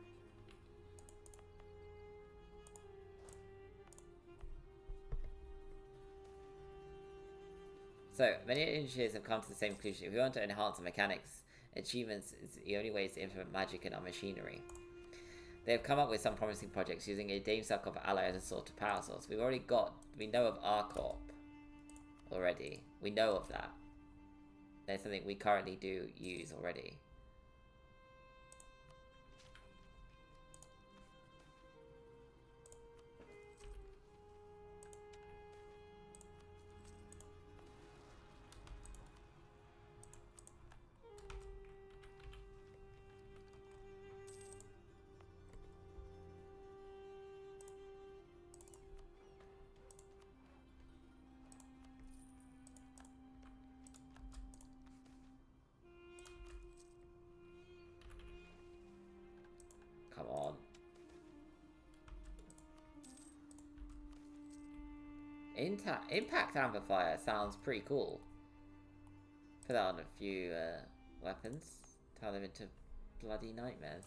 So, many engineers have come to the same conclusion. If we want to enhance the mechanics, achievements is the only way to implement magic in our machinery. They have come up with some promising projects using a Dame Sarkov ally as a sort of power source. We know of Arcorp already. We know of that. There's something we currently do use already. Come on. Impact amplifier sounds pretty cool. Put that on a few weapons. Turn them into bloody nightmares.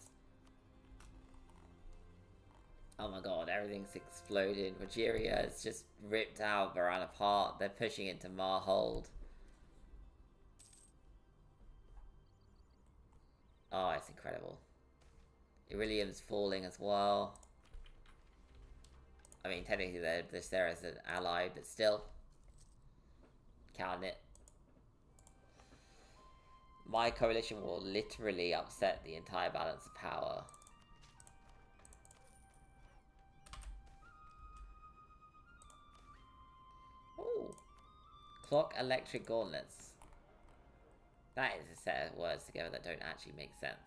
Oh my god, everything's exploding. Rogeria is just ripped out, Baran apart. They're pushing into Marhold. Oh, it's incredible. Iridium's falling as well. I mean, technically they're just there as an ally, but still. Counting it. My coalition will literally upset the entire balance of power. Ooh. Clock electric gauntlets. That is a set of words together that don't actually make sense.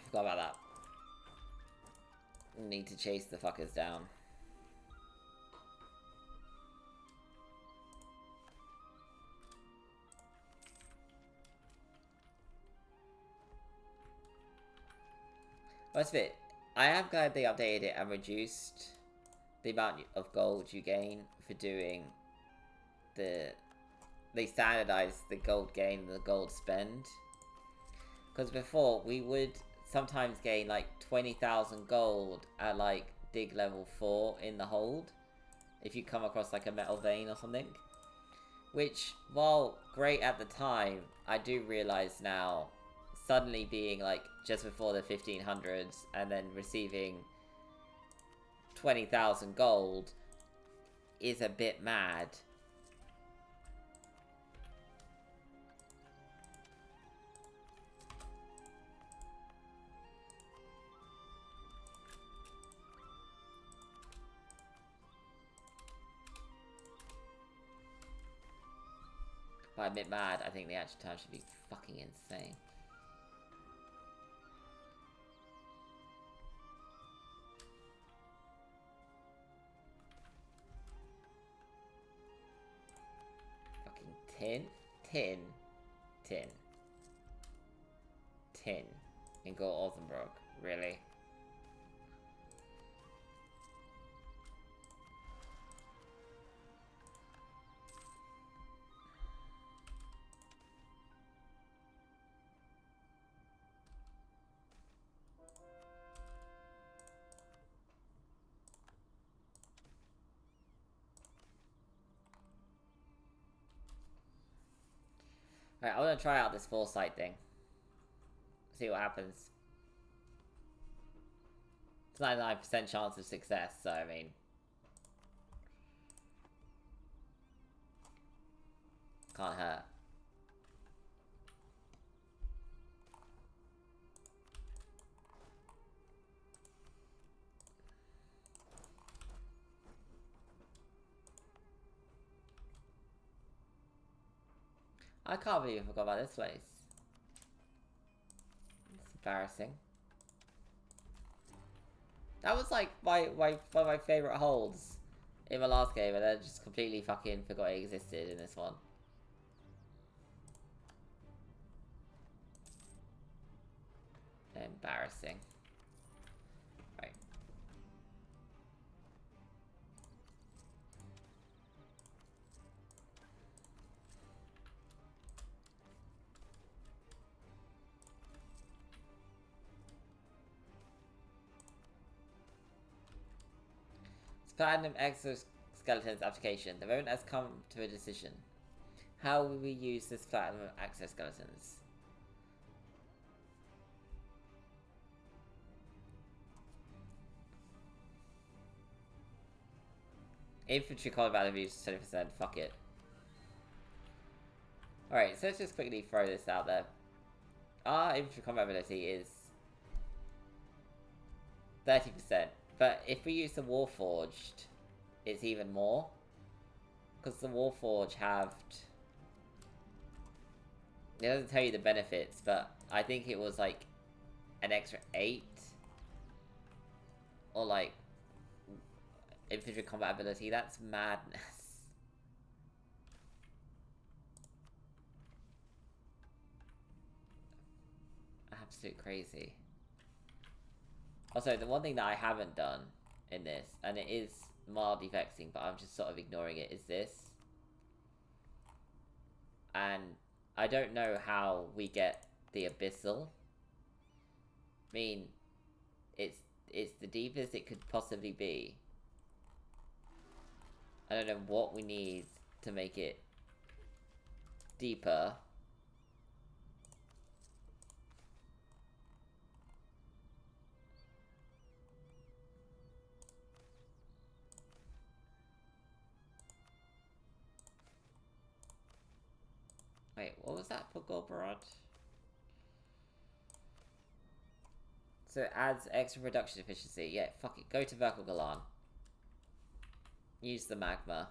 Forgot about that. Need to chase the fuckers down. That's it. I am glad they updated it and reduced the amount of gold you gain for doing the... They standardized the gold gain and the gold spend. Because before, we would sometimes gain like 20,000 gold at like dig level 4 in the hold. If you come across like a metal vein or something. Which, while great at the time, I do realize now, suddenly being like just before the 1500s and then receiving 20,000 gold is a bit mad. By a bit mad, I think the actual time should be fucking insane. Fucking tin in Gore Oldenburg, really? Alright, I want to try out this foresight thing. See what happens. It's 99% chance of success, so I mean... Can't hurt. I can't believe I forgot about this place. It's embarrassing. That was like one of my favourite holds in my last game, and I just completely fucking forgot it existed in this one. Embarrassing. Right. Platinum Exoskeletons application. The moment has come to a decision. How will we use this Platinum Exoskeletons? Infantry combat ability 20%. Fuck it. Alright, so let's just quickly throw this out there. Our infantry combat ability is 30%. But if we use the Warforged, it's even more. Because the Warforged have... It doesn't tell you the benefits, but I think it was like an extra 8. Or like infantry combat ability. That's madness. Absolute crazy. Also, the one thing that I haven't done in this, and it is mildly vexing, but I'm just sort of ignoring it, is this. And I don't know how we get the Abyssal. I mean, it's the deepest it could possibly be. I don't know what we need to make it deeper. Wait, what was that for Gorbarad? So it adds extra production efficiency. Yeah, fuck it. Go to Verkal Gulan. Use the magma.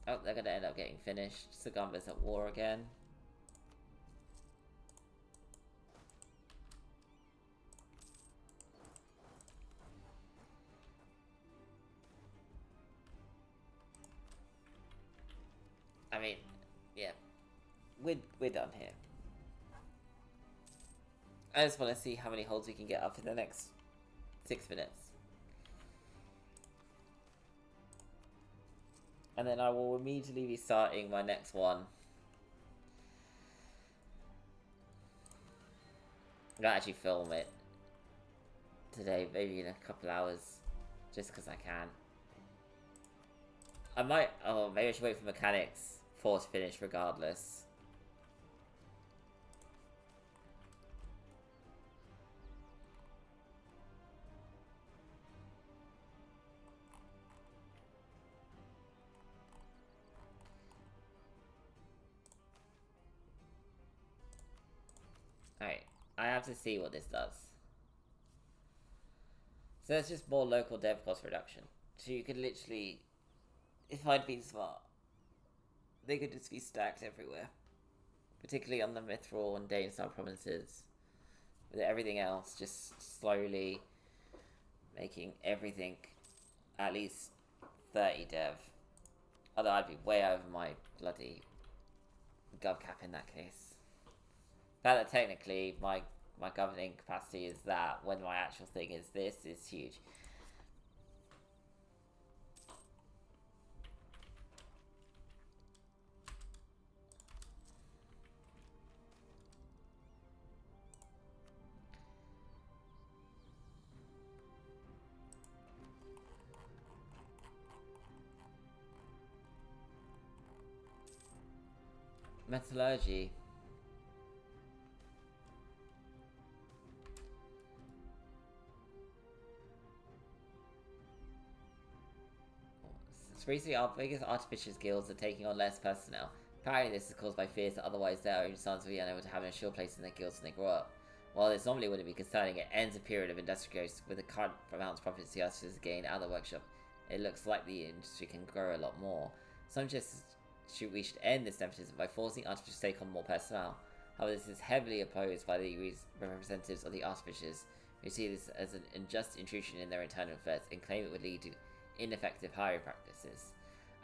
Oh, they're gonna end up getting finished. Sagumba's at war again. I mean, yeah. We're done here. I just want to see how many holds we can get up in the next 6 minutes. And then I will immediately be starting my next one. I'm gonna actually film it today, maybe in a couple hours, just because I can. I might, oh, maybe I should wait for Mechanics 4 to finish regardless. Alright, I have to see what this does. So that's just more local dev cost reduction. So you could literally, if I'd been smart, they could just be stacked everywhere. Particularly on the Mithril and Danestar provinces. With everything else just slowly making everything at least 30 dev. Although I'd be way over my bloody gov cap in that case. The fact that technically my governing capacity is that when my actual thing is this is huge. Metallurgy. So basically, our biggest artificers guilds are taking on less personnel. Apparently, this is caused by fears that otherwise their own sons will be unable to have an assured place in their guilds when they grow up. While this normally wouldn't be concerning, it ends a period of industrial growth with the current amounts of profits the artificers gain out of the workshop. It looks like the industry can grow a lot more. Some suggest we should end this nepotism by forcing artificers to take on more personnel. However, this is heavily opposed by the representatives of the artificers, who see this as an unjust intrusion in their internal affairs and claim it would lead to ineffective hiring practices.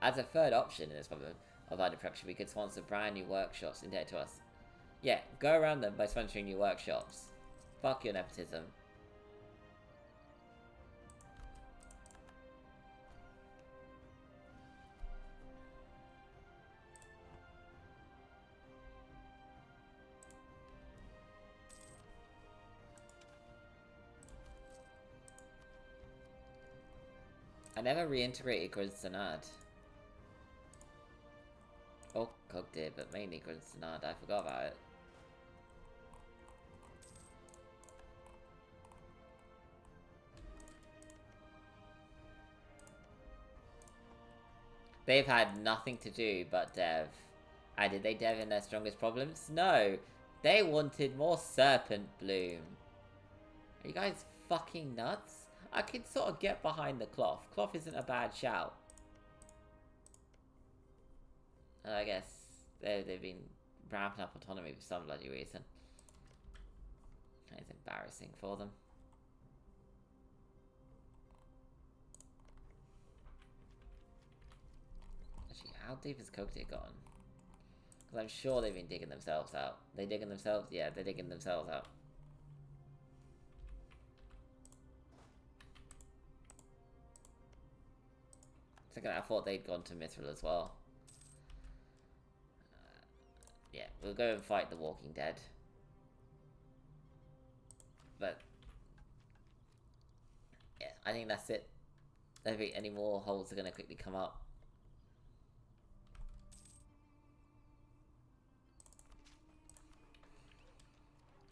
As a third option in this problem of underproduction, we could sponsor brand new workshops indebted to us. Yeah, go around them by sponsoring new workshops. Fuck your nepotism. I never reintegrated Gulan. Oh, Cog did, but mainly Gulan. I forgot about it. They've had nothing to do but dev. And did they dev in their strongest problems? No. They wanted more Serpent Bloom. Are you guys fucking nuts? I could sort of get behind the cloth. Cloth isn't a bad shout. I guess they've been ramping up autonomy for some bloody reason. It's embarrassing for them. Actually, how deep has Cogtier gone? Because I'm sure they've been digging themselves out. They digging themselves? Yeah, they're digging themselves out. Second, I thought they'd gone to Mithril as well. Yeah, we'll go and fight the Walking Dead. But yeah, I think that's it. I don't think any more holes are going to quickly come up.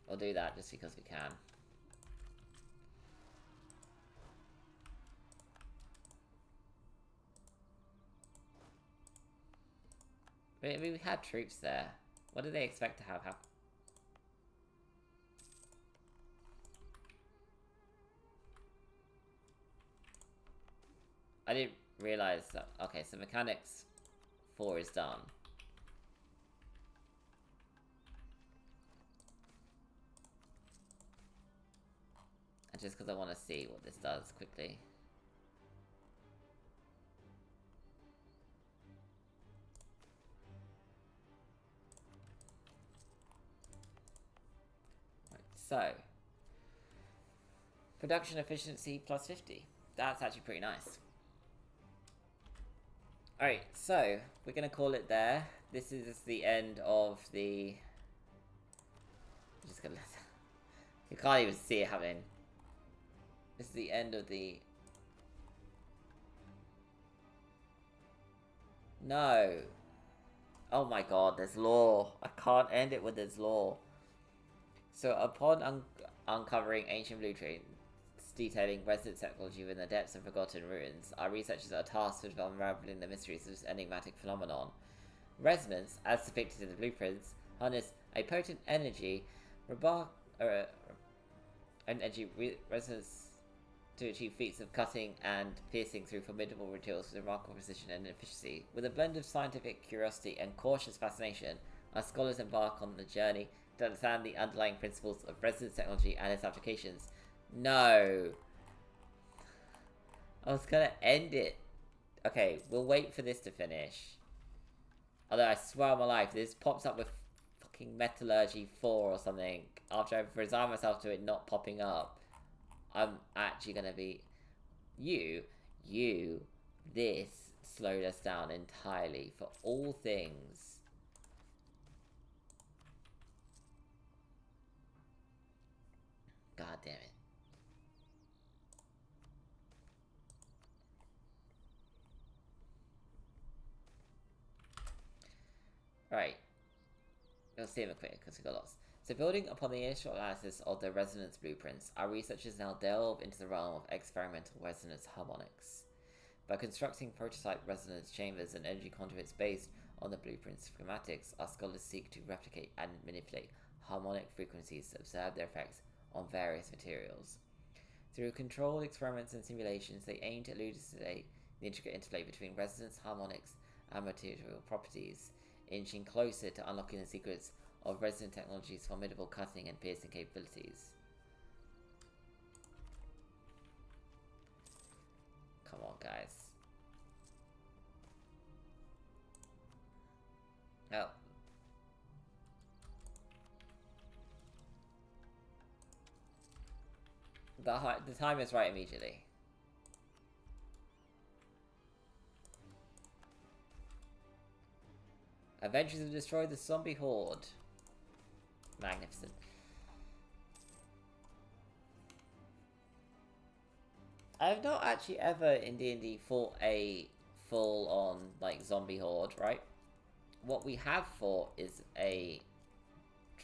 We'll do that just because we can. I mean, we had troops there. What did they expect to have happen? I didn't realize that. Okay, so mechanics 4 is done. And just because I want to see what this does quickly. So, production efficiency plus 50. That's actually pretty nice. Alright, so, we're going to call it there. This is the end of the... I'm just going to... You can't even see it happening. This is the end of the... No. Oh my god, there's law. I can't end it with there's law. So, upon uncovering ancient blueprints detailing resident technology within the depths of forgotten ruins, our researchers are tasked with unraveling the mysteries of this enigmatic phenomenon. Resonance, as depicted in the blueprints, harness a potent energy, resonance to achieve feats of cutting and piercing through formidable materials with remarkable precision and efficiency. With a blend of scientific curiosity and cautious fascination, our scholars embark on the journey to understand the underlying principles of resonance technology and its applications. No! I was gonna end it. Okay, we'll wait for this to finish. Although I swear on my life, this pops up with fucking Metallurgy 4 or something. After I've resigned myself to it not popping up, I'm actually gonna be... This slowed us down entirely for all things. God damn it. Right. We'll save it quick because we got lost. So building upon the initial analysis of the resonance blueprints, our researchers now delve into the realm of experimental resonance harmonics. By constructing prototype resonance chambers and energy conduits based on the blueprint schematics, our scholars seek to replicate and manipulate harmonic frequencies to observe their effects on various materials. Through controlled experiments and simulations, they aim to elucidate the intricate interplay between resonance, harmonics, and material properties, inching closer to unlocking the secrets of resonant technology's formidable cutting and piercing capabilities. Come on, guys. Oh. The time is right immediately. Adventures have destroyed the zombie horde. Magnificent. I have not actually ever in D&D fought a full-on, like, zombie horde, right? What we have fought is a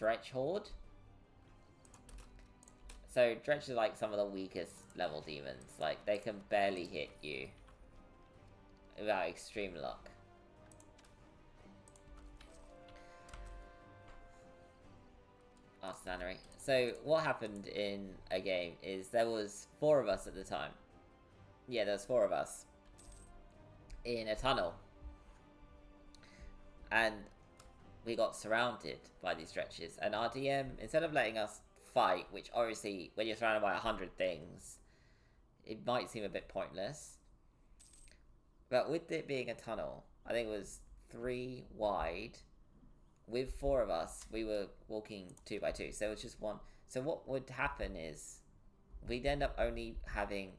Dretch horde. So, Dretch are like some of the weakest level demons. Like, they can barely hit you without extreme luck. Arsenary. So, what happened in a game is there was 4 of us at the time. Yeah, there was 4 of us in a tunnel. And we got surrounded by these stretches. And our DM, instead of letting us fight, which obviously, when you're surrounded by 100 things, it might seem a bit pointless. But with it being a tunnel, I think it was 3 wide. With 4 of us, we were walking 2 by 2. So it was just one. So what would happen is, we'd end up only having,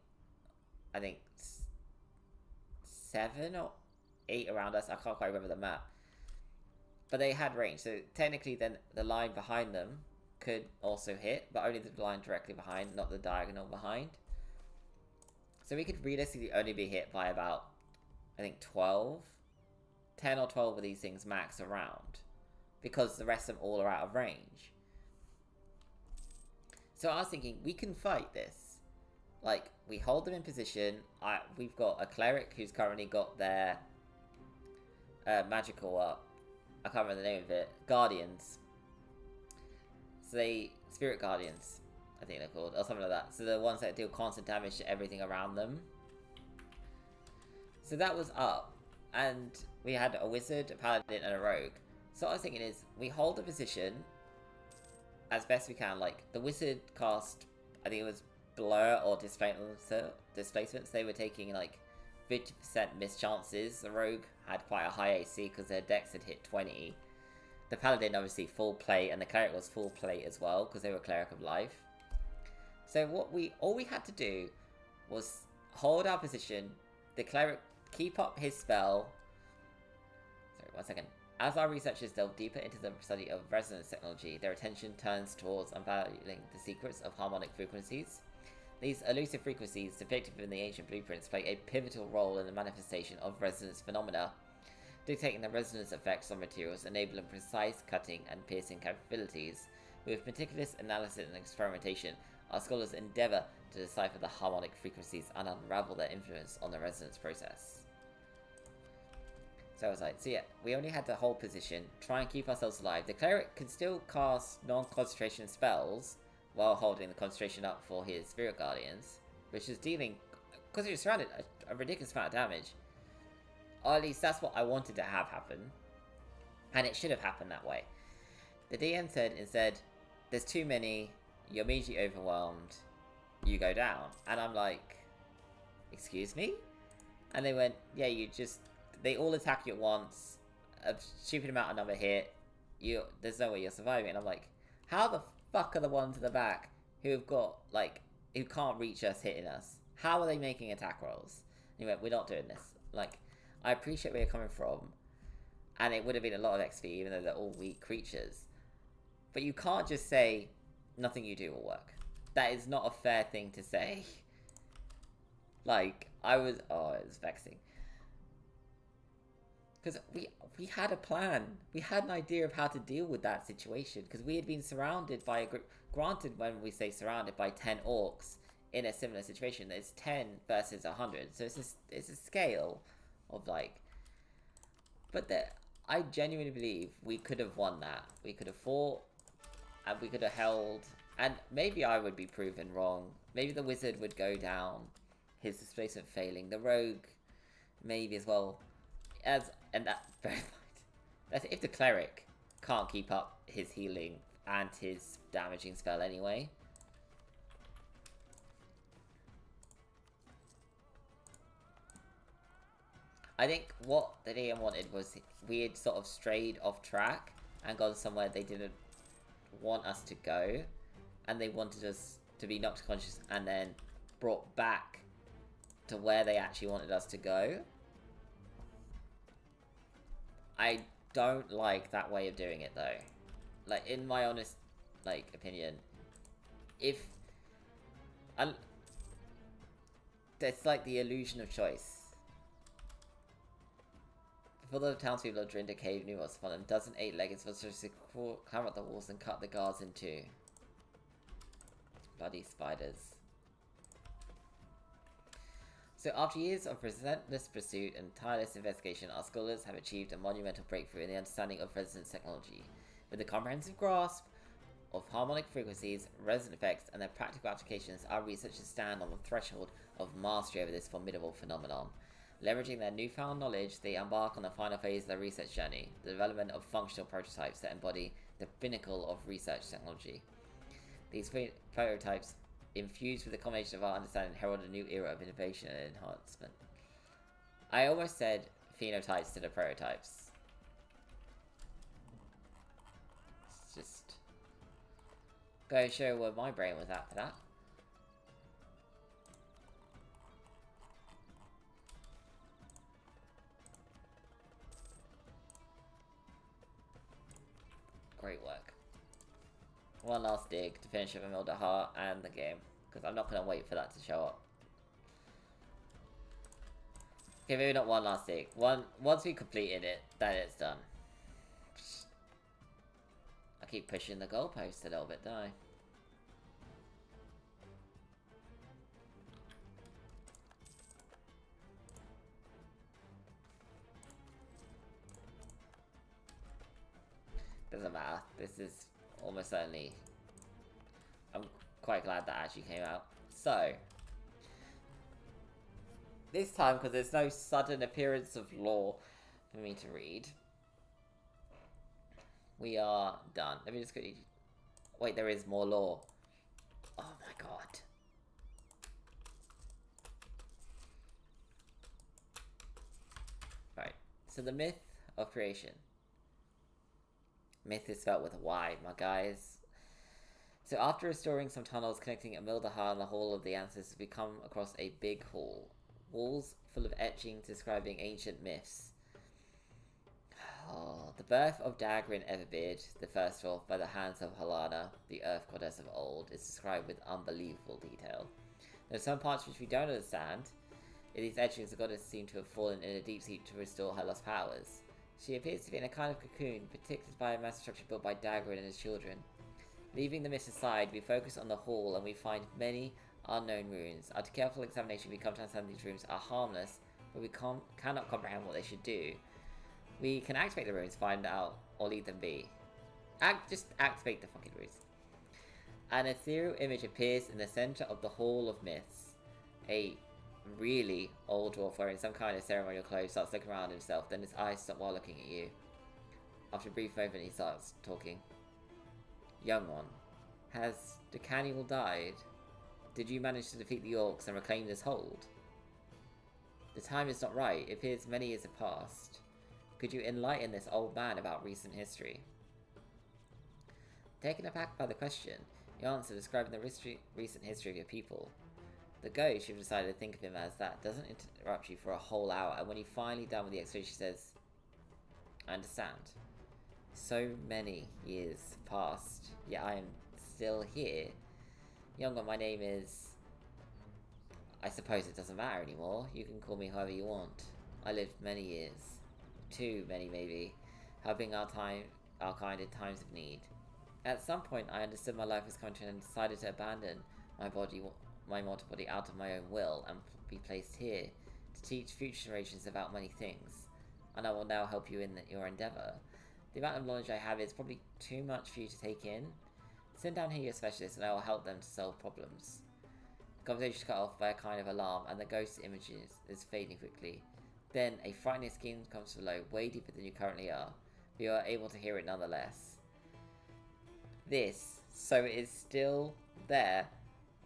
I think, 7 or 8 around us. I can't quite remember the map. But they had range. So technically then the line behind them could also hit, but only the line directly behind, not the diagonal behind. So we could realistically only be hit by about, I think, 12. 10 or 12 of these things max around. Because the rest of them all are out of range. So I was thinking, we can fight this. Like, we hold them in position. We've got a cleric who's currently got their magical up. I can't remember the name of it. Guardians. So Spirit Guardians, I think they're called. Or something like that. So the ones that deal constant damage to everything around them. So that was up. And we had a wizard, a paladin, and a rogue. So what I was thinking is, we hold the position as best we can. Like, the wizard cast, I think it was blur or displacements. They were taking, like, 50% miss chances. The rogue had quite a high AC because their dex had hit 20. The paladin, obviously, full plate, and the cleric was full plate as well because they were cleric of life. So all we had to do was hold our position, the cleric keep up his spell. Sorry, 1 second. As our researchers delve deeper into the study of resonance technology, their attention turns towards unveiling the secrets of harmonic frequencies. These elusive frequencies, depicted in the ancient blueprints, play a pivotal role in the manifestation of resonance phenomena, dictating the resonance effects on materials, enabling precise cutting and piercing capabilities. With meticulous analysis and experimentation, our scholars endeavour to decipher the harmonic frequencies and unravel their influence on the resonance process. So I was like, so yeah, we only had to hold position, try and keep ourselves alive. The cleric can still cast non-concentration spells while holding the concentration up for his Spirit Guardians, which is dealing, because he was surrounded, a ridiculous amount of damage. Or at least that's what I wanted to have happen. And it should have happened that way. The DM said instead, there's too many, you're immediately overwhelmed, you go down. And I'm like, excuse me? And they went, yeah, they all attack you at once, a stupid amount of number hit, there's no way you're surviving. And I'm like, how the fuck are the ones in the back who can't reach us hitting us? How are they making attack rolls? And he went, we're not doing this. Like, I appreciate where you're coming from, and it would have been a lot of XP, even though they're all weak creatures. But you can't just say, nothing you do will work. That is not a fair thing to say. Like, it was vexing. Because we had a plan. We had an idea of how to deal with that situation. Because we had been surrounded by a group. Granted, when we say surrounded by 10 orcs, in a similar situation. There's 10 versus 100, so it's a scale of like. But I genuinely believe we could have won that. We could have fought, and we could have held, and maybe I would be proven wrong. Maybe the wizard would go down, his displacement failing. The rogue, maybe as well. That's if the cleric can't keep up his healing and his damaging spell anyway. I think what the DM wanted was we had sort of strayed off track and gone somewhere they didn't want us to go, and they wanted us to be knocked conscious and then brought back to where they actually wanted us to go. I don't like that way of doing it though. Like, in my honest opinion, if it's like the illusion of choice. Before the townspeople of Drinda Cave knew what's upon them, dozen eight-legged supposed to climb up the walls and cut the guards in two. Bloody spiders. So after years of relentless pursuit and tireless investigation, our scholars have achieved a monumental breakthrough in the understanding of resonance technology. With a comprehensive grasp of harmonic frequencies, resonant effects, and their practical applications, our researchers stand on the threshold of mastery over this formidable phenomenon. Leveraging their newfound knowledge, they embark on the final phase of their research journey, the development of functional prototypes that embody the pinnacle of research technology. These prototypes, infused with the combination of our understanding, herald a new era of innovation and enhancement. I almost said phenotypes to the prototypes. It's just go and show where my brain was at for that. Great work. One last dig to finish up Emilda Heart and the game, because I'm not going to wait for that to show up. Okay, maybe not one last dig. Once we completed it, then it's done. I keep pushing the goalpost a little bit, don't I? Doesn't matter. This is almost certainly... I'm quite glad that actually came out. So... this time, because there's no sudden appearance of lore for me to read, we are done. Let me just quickly... wait, there is more lore. Oh my god. Right. So the myth of creation. Myth is spelled with a Y, my guys. So after restoring some tunnels connecting Amildahar and the Hall of the Ancestors, we come across a big hall. Walls full of etchings describing ancient myths. Oh, the birth of Dagrin Everbeard, the first wolf, by the hands of Halana, the earth goddess of old, is described with unbelievable detail. There are some parts which we don't understand. In these etchings, the goddess seemed to have fallen in a deep sleep to restore her lost powers. She appears to be in a kind of cocoon, protected by a massive structure built by Dagrin and his children. Leaving the myths aside, we focus on the hall and we find many unknown runes. After careful examination, we come to understand these runes are harmless, but we cannot comprehend what they should do. We can activate the runes, find out, or leave them be. Just activate the fucking runes. An ethereal image appears in the center of the Hall of Myths. A really old dwarf wearing some kind of ceremonial clothes starts looking around himself, then his eyes stop while looking at you. After a brief moment, he starts talking. Young one, has Decaniel died? Did you manage to defeat the orcs and reclaim this hold? The time is not right. It appears many years have passed. Could you enlighten this old man about recent history? Taken aback by the question, you answer describing the recent history of your people. The ghost, you've decided to think of him as that, doesn't interrupt you for a whole hour, and when you're finally done with the explanation, she says, I understand. So many years passed, yet I am still here. Young one, my name is... I suppose it doesn't matter anymore. You can call me however you want. I lived many years. Too many, maybe. Helping our kind in times of need. At some point, I understood my life was coming to an end and decided to abandon my body my mortal body out of my own will and be placed here to teach future generations about many things, and I will now help you in your endeavour. The amount of knowledge I have is probably too much for you to take in. Send down here your specialists and I will help them to solve problems. The conversation is cut off by a kind of alarm and the ghost images is fading quickly. Then a frightening scream comes from below, way deeper than you currently are, but you are able to hear it nonetheless. So it is still there.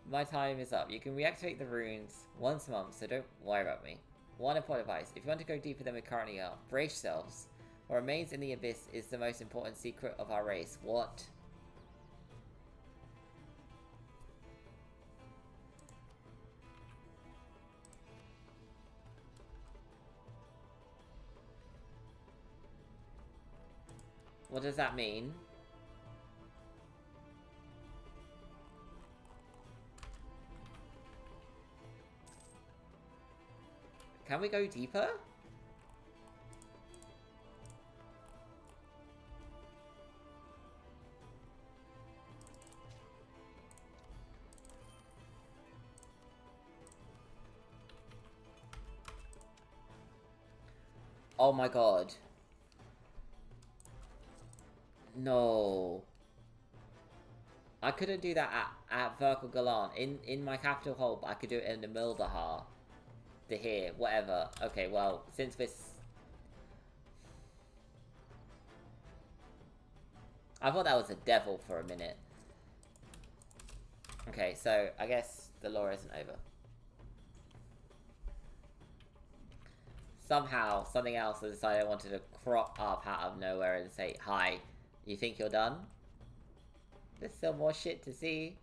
My time is up. You can reactivate the runes once a month, so don't worry about me. One important advice: if you want to go deeper than we currently are, brace yourselves. What remains in the abyss is the most important secret of our race. What? What does that mean? Can we go deeper? Oh my god. No. I couldn't do that at Verkal Gulan in my capital hole, but I could do it in the Mildahar. To here, whatever. Okay, well, since this... I thought that was a devil for a minute. Okay, so I guess the lore isn't over. Somehow, something else I decided I wanted to crop up out of nowhere and say, hi, you think you're done? There's still more shit to see.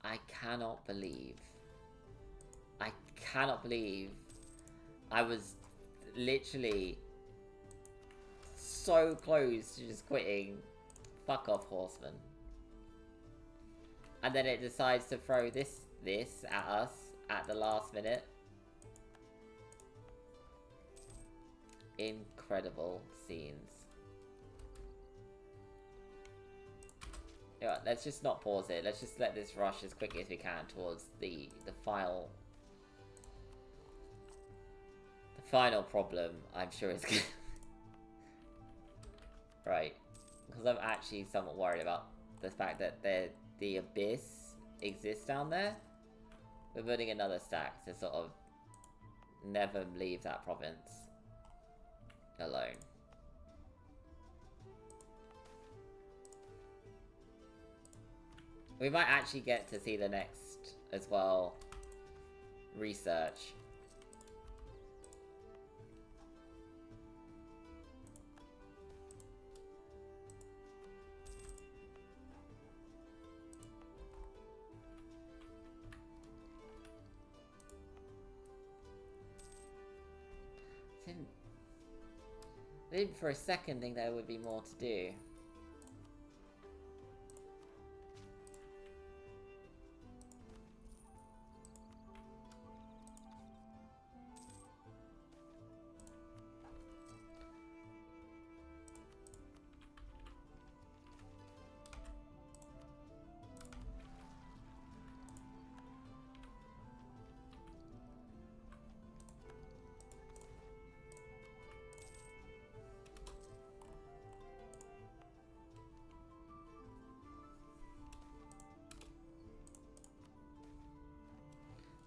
I cannot believe I was literally so close to just quitting. Fuck off, Horseman. And then it decides to throw this at us at the last minute. Incredible scenes. Yeah, let's just not pause it. Let's just let this rush as quickly as we can towards the final problem. I'm sure is good. Right, because I'm actually somewhat worried about the fact that the abyss exists down there. We're building another stack to sort of never leave that province alone. We might actually get to see the next, as well, research. I didn't for a second think there would be more to do.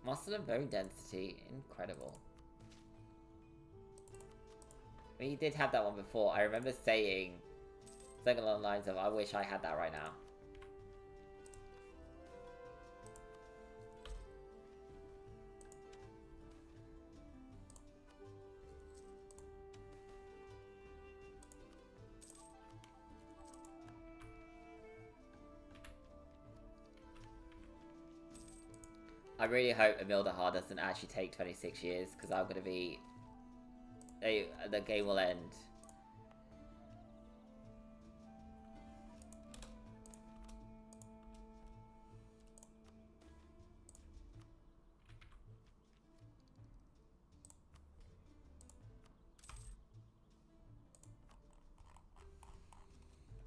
Muscle and bone density, incredible. We did have that one before. I remember saying something along the lines of, I wish I had that right now. I really hope Amildahar doesn't actually take 26 years, because I'm going to be... the game will end.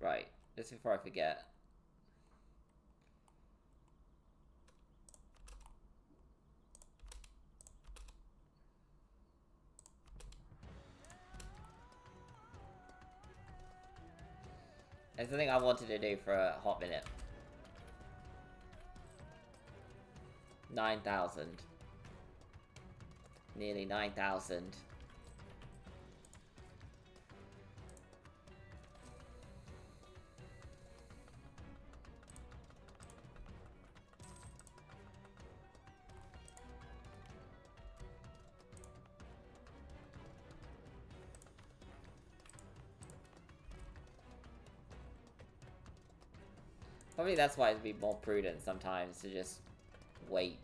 Right, just before I forget. It's something I wanted to do for a hot minute. 9,000. Nearly 9,000. Probably that's why it'd be more prudent sometimes to just wait.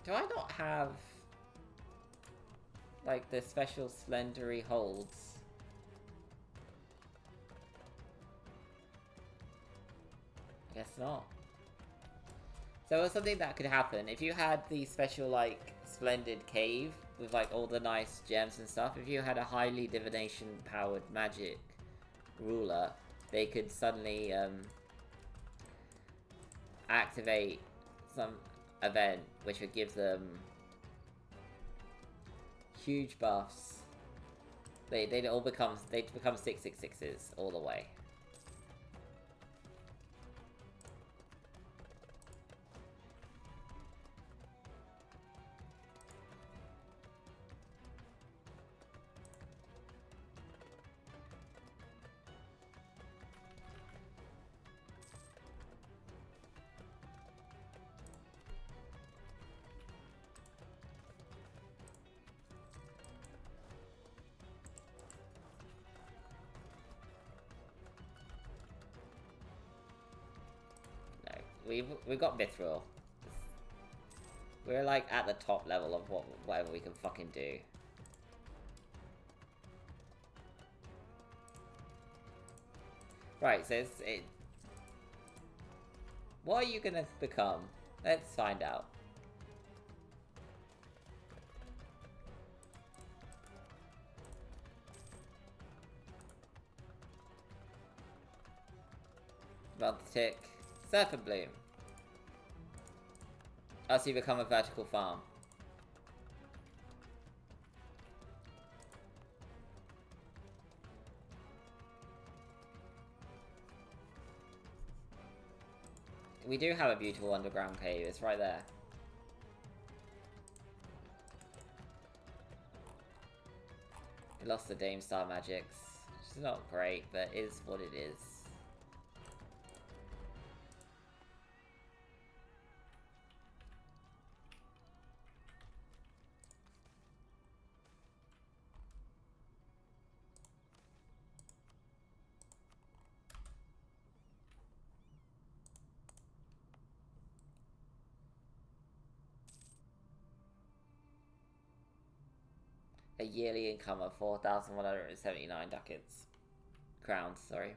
Do I not have like the special slendery holds? I guess not. So it's something that could happen if you had the special like splendid cave with like all the nice gems and stuff. If you had a highly divination powered magic ruler, they could suddenly activate some event which would give them huge buffs. They'd become 666s all the way. We've got Mithril. We're like at the top level of whatever we can fucking do. Right, so what are you gonna become? Let's find out. Month tick. Serpent Bloom. Oh, so you become a vertical farm. We do have a beautiful underground cave, it's right there. We lost the Dame Star magics, which is not great, but is what it is. A yearly income of 4,179 ducats. Crowns, sorry.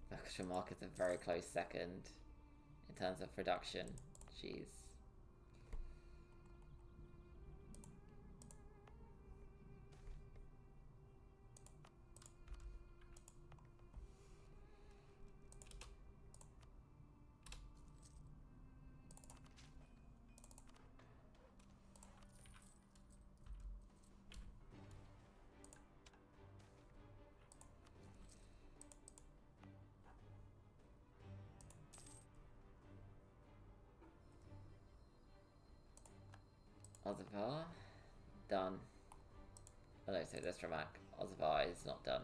Berkshire Market's a very close second in terms of production. Jeez. Ozavar? Done. Oh no, so that's Ramak. Ozavar is not done.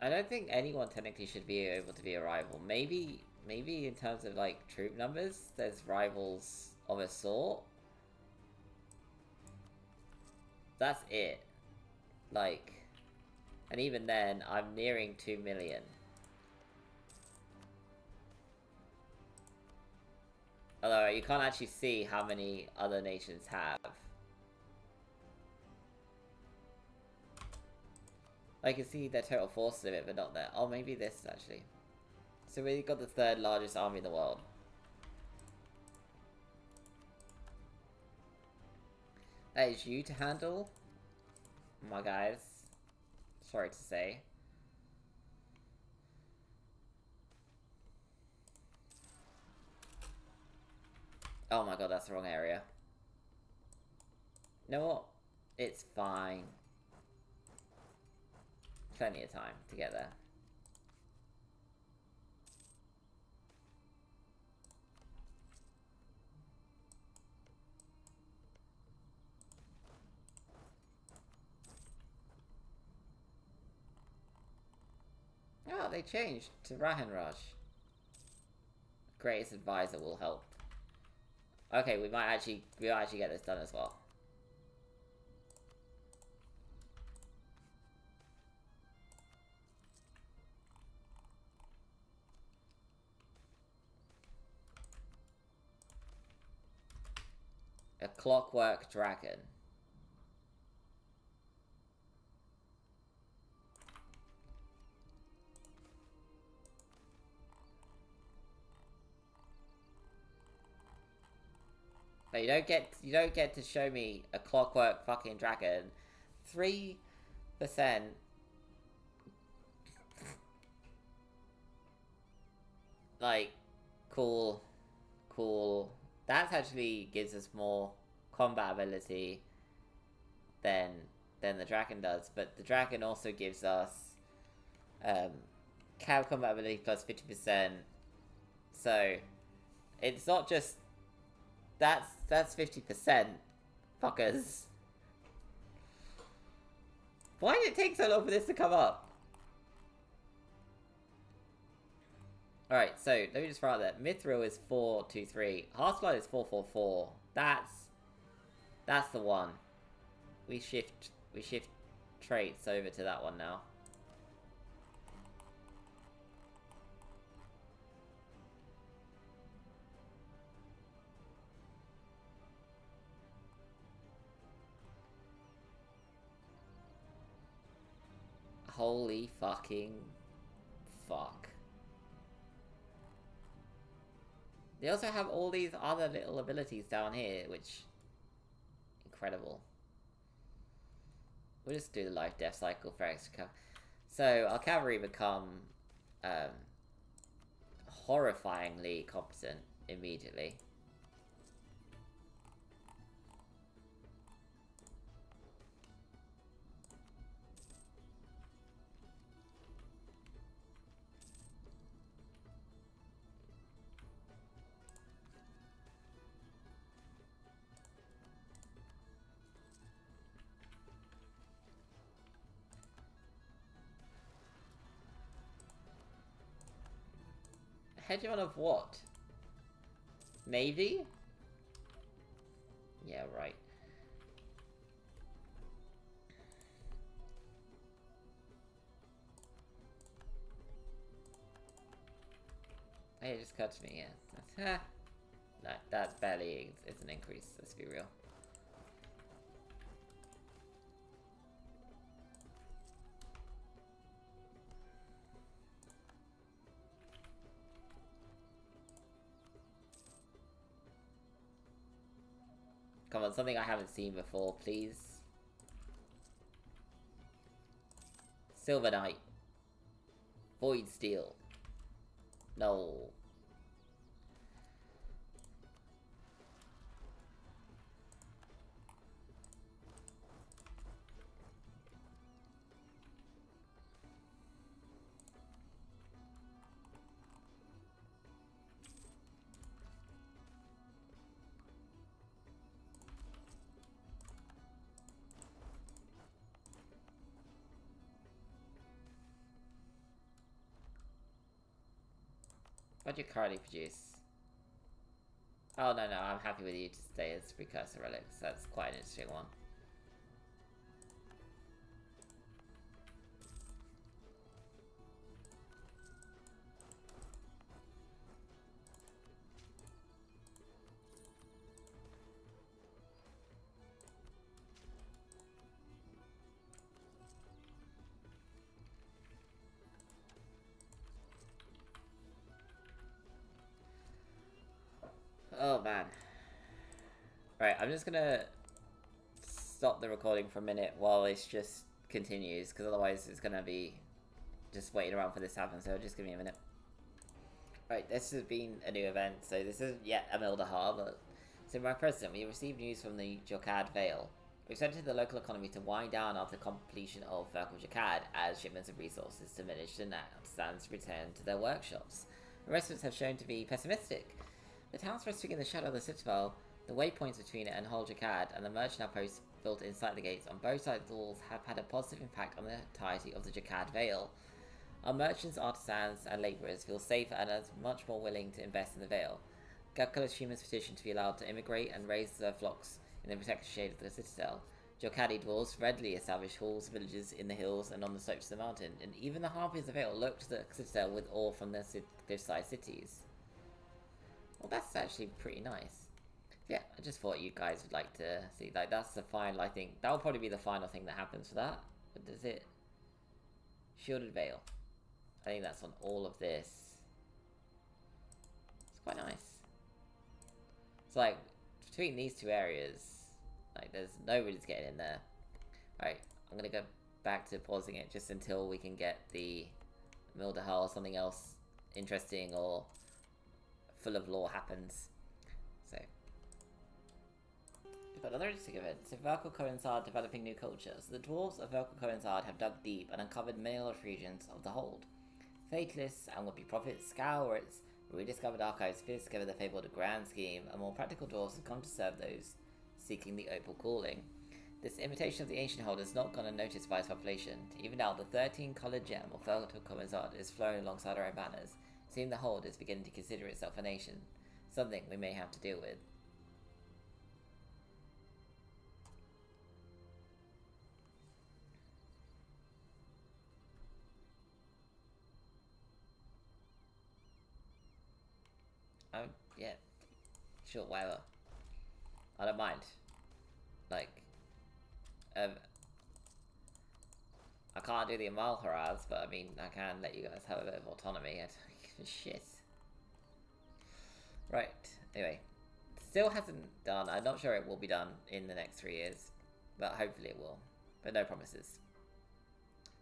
I don't think anyone technically should be able to be a rival. Maybe maybe in terms of like troop numbers, there's rivals of a sort. That's it. Like, and even then, I'm nearing 2 million. Although you can't actually see how many other nations have. I can see their total force limit, but not there. Oh, maybe this actually. So we've got the 3rd largest army in the world. That is you to handle, my guys. Sorry to say. Oh my god, that's the wrong area. You know what? It's fine. Plenty of time to get there. Oh, they changed to Rahanraj. Greatest advisor will help. Okay, we might actually get this done as well. A clockwork dragon. But you don't get to show me a clockwork fucking dragon. 3%. Like, cool. That actually gives us more combat ability than the dragon does. But the dragon also gives us cav combat ability plus 50%. So it's not just that's 50%, fuckers. Why did it take so long for this to come up? Alright, so let me just write that. Mithril is 423. Hearthblood is 444. That's the one. We shift traits over to that one now. Holy fucking fuck. They also have all these other little abilities down here, which... incredible. We'll just do the life-death cycle for extra. So, our cavalry become horrifyingly competent immediately. Hegemon of what? Navy? Yeah, right. Hey, it just cut to me, yeah. No, that barely is an increase, let's be real. Come on, something I haven't seen before, please. Silver Knight. Void Steel. No. What do you currently produce? Oh, no, I'm happy with you to stay as precursor relics. That's quite an interesting one. Oh, man. Right, I'm just gonna stop the recording for a minute while this just continues, because otherwise it's gonna be just waiting around for this to happen, so just give me a minute. Right, this has been a new event, so this isn't yet a Mildahar, but... So, my president, we received news from the Jokad Vale. We expected the local economy to wind down after completion of Verkal Jokad, as shipments of resources diminished and artisans returned to their workshops. The residents have shown to be pessimistic. The town's resting in the shadow of the citadel, the waypoints between it and Hol Jokad, and the merchant outposts built inside the gates on both sides of the walls have had a positive impact on the entirety of the Jokad Vale. Our merchants, artisans, and labourers feel safe and are much more willing to invest in the Vale. Verkal's humans petitioned to be allowed to immigrate and raise their flocks in the protected shade of the citadel. Jokadi dwarves readily established halls, villages in the hills and on the slopes of the mountain, and even the harpies of the Vale looked to the citadel with awe from their cliffside cities. Well, that's actually pretty nice. Yeah, I just thought you guys would like to see, like, that's the final, I think, that'll probably be the final thing that happens for that. But does it? Shielded Vale. I think that's on all of this. It's quite nice. So, like, between these two areas, like, there's nobody's getting in there. Right, I'm gonna go back to pausing it just until we can get the Mildahar or something else interesting or full of lore happens. So, we've got another interesting event. So, Verkal Coincide developing new cultures. The dwarves of Verkal Coincide have dug deep and uncovered many large regions of the hold. Fatalists and would-be prophets scour its rediscovered archives, fierce together the fabled grand scheme, and more practical dwarves have come to serve those seeking the opal calling. This imitation of the ancient hold has not gone unnoticed by its population. Even now, the 13-coloured gem of Verkal Coincide is flowing alongside our own banners. Seeing the hold is beginning to consider itself a nation, something we may have to deal with. Oh, yeah. Sure, whatever. I don't mind. Like, I can't do the Amalharaz, but I mean, I can let you guys have a bit of autonomy. I don't give a shit. Right, anyway. Still hasn't done. I'm not sure it will be done in the next 3 years, but hopefully it will. But no promises.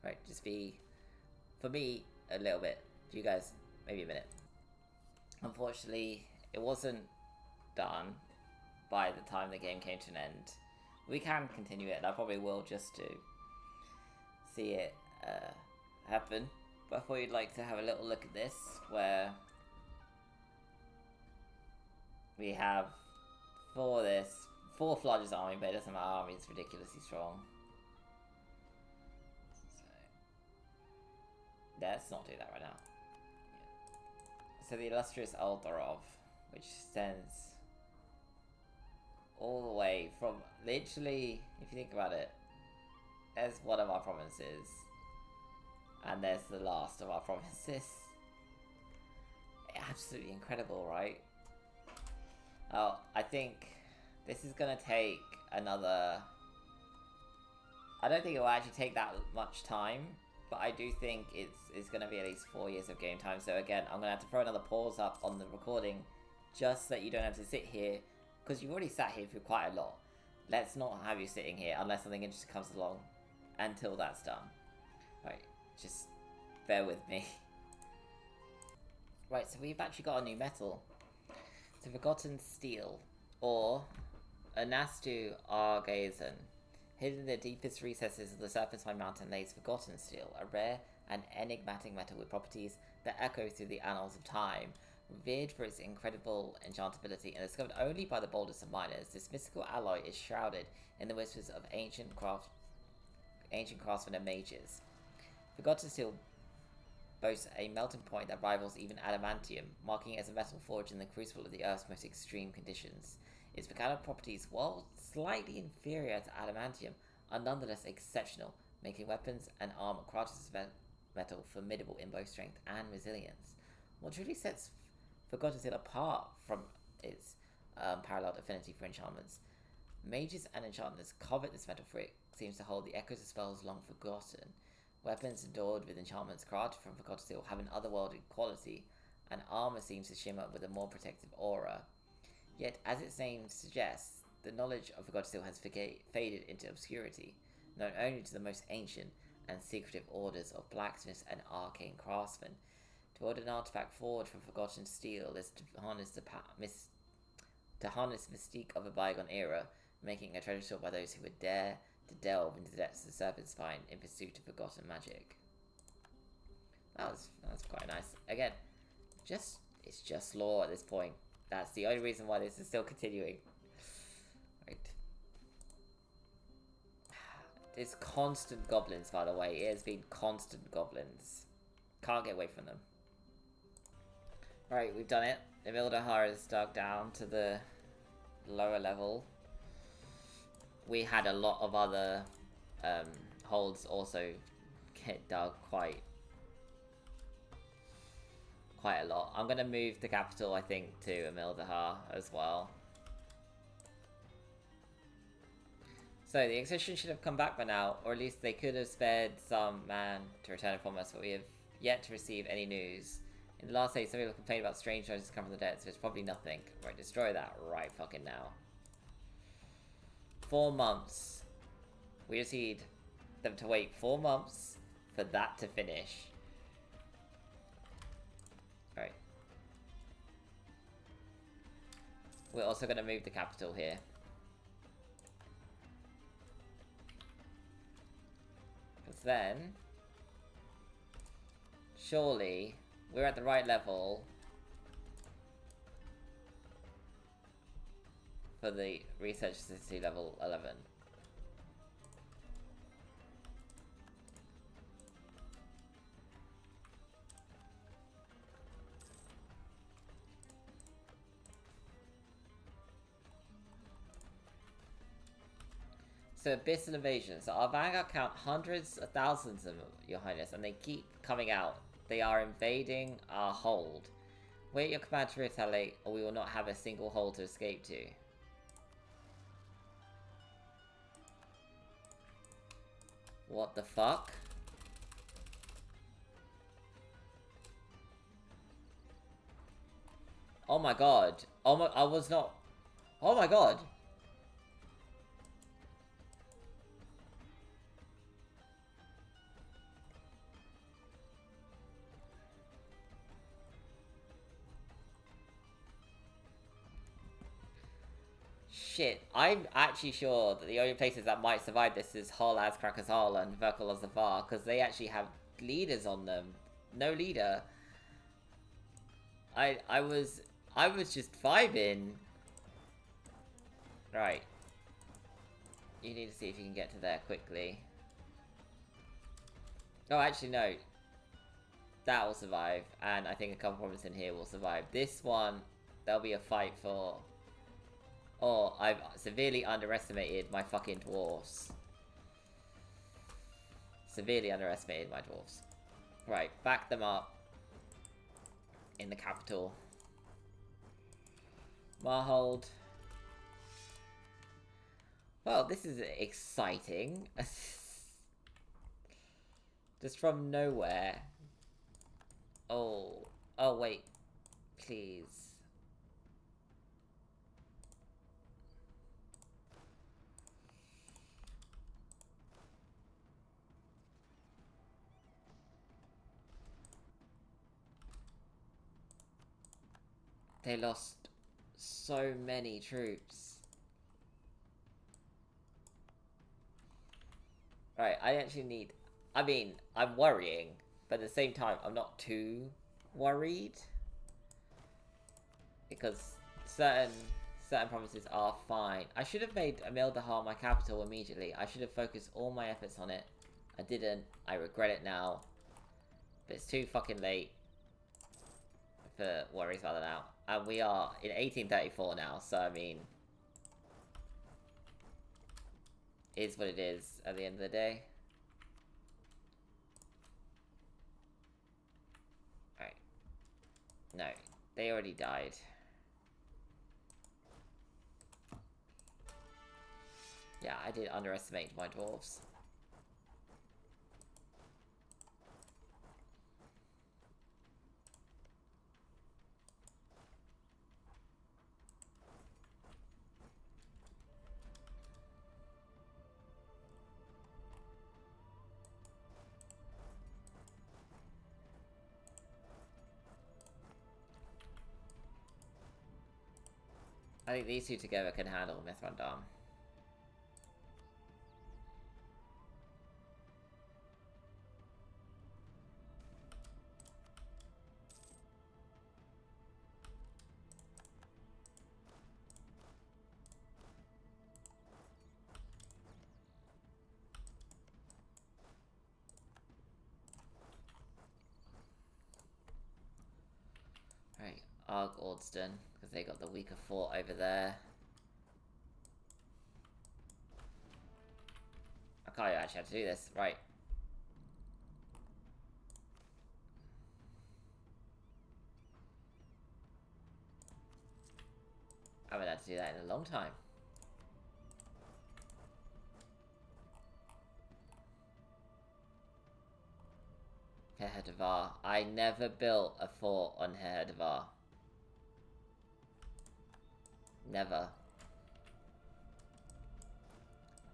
Right, just be, for me, a little bit. For you guys, maybe a minute. Unfortunately, it wasn't done by the time the game came to an end. We can continue it, and I probably will just to see it happen. But I thought you'd like to have a little look at this, where we have for this 4th largest army, but it doesn't matter, our army is ridiculously strong. So, let's not do that right now. So the illustrious Aldarov, which extends all the way from, literally, if you think about it, there's one of our provinces, and there's the last of our provinces. Absolutely incredible, right? Oh, I think this is gonna take another... I don't think it will actually take that much time, but I do think it's going to be at least 4 years of game time. So again, I'm going to have to throw another pause up on the recording, just so that you don't have to sit here, because you've already sat here for quite a lot. Let's not have you sitting here unless something interesting comes along until that's done. Right, just bear with me. Right, so we've actually got a new metal. It's a Forgotten Steel, or Anastu Argazon. Hidden in the deepest recesses of the Serpentine Mountain lays Forgotten Steel, a rare and enigmatic metal with properties that echo through the annals of time. Revered for its incredible enchantability and discovered only by the boldest of miners, this mystical alloy is shrouded in the whispers of ancient craftsmen and mages. Forgotten Steel boasts a melting point that rivals even adamantium, marking it as a metal forged in the crucible of the Earth's most extreme conditions. Its mechanical properties, while slightly inferior to adamantium, are nonetheless exceptional, making weapons and armor crafted as metal formidable in both strength and resilience. What truly sets Forgotten Steel apart from its paralleled affinity for enchantments. Mages and enchanters covet this metal, for it seems to hold the echoes of spells long forgotten. Weapons adored with enchantments crafted from Forgotten Steel have an otherworldly quality, and armor seems to shimmer with a more protective aura. Yet, as its name suggests, the knowledge of Forgotten Steel has faded into obscurity, known only to the most ancient and secretive orders of blacksmiths and arcane craftsmen. To order an artifact forged from Forgotten Steel is to harness the mystique of a bygone era, making a treasure sought by those who would dare to delve into the depths of the Serpent Spine in pursuit of forgotten magic. That was quite nice. Again, it's just lore at this point. That's the only reason why this is still continuing. Right. It's constant goblins, by the way. It has been constant goblins. Can't get away from them. Right, we've done it. Emildahar is dug down to the lower level. We had a lot of other holds also get dug quite a lot. I'm going to move the capital, I think, to Emildahar as well. So the Exhibition should have come back by now, or at least they could have spared some man to return it from us, but we have yet to receive any news. In the last day, some people complained about strange noises coming from the dead, so it's probably nothing. Right, destroy that right fucking now. 4 months. We just need them to wait 4 months for that to finish. Right. We're also going to move the capital here. Because then, surely, we're at the right level for the research city level 11. So Abyssal Invasion. So our Vanguard count hundreds of thousands of them, Your Highness, and they keep coming out. They are invading our hold. Wait your command to retaliate, or we will not have a single hold to escape to. What the fuck? Oh my god. Oh my, I was not... Oh my god. Shit, I'm actually sure that the only places that might survive this is Hull as Crackers Hull and Verkal as the Var, because they actually have leaders on them. No leader. I was just vibing. Right. You need to see if you can get to there quickly. Oh, actually no. That will survive, and I think a couple provinces in here will survive. This one, there'll be a fight for... Oh, I've severely underestimated my fucking dwarves. Severely underestimated my dwarves. Right, back them up. In the capital. Marhold. Well, this is exciting. Just from nowhere. Oh. Oh, wait. Please. They lost so many troops. Right, I actually need... I mean, I'm worrying, but at the same time, I'm not too worried. Because certain provinces are fine. I should have made Emildahar my capital immediately. I should have focused all my efforts on it. I didn't. I regret it now. But it's too fucking late for worries about that now. And we are in 1834 now, so I mean... Is what it is at the end of the day. Right. No, they already died. Yeah, I did underestimate my dwarves. I think these two together can handle Mithrandan. Right, Arg Ordston, because they got the weaker fort over there. I can't actually have to do this. Right. I haven't had to do that in a long time. Heherdevar. I never built a fort on Heherdevar. Never.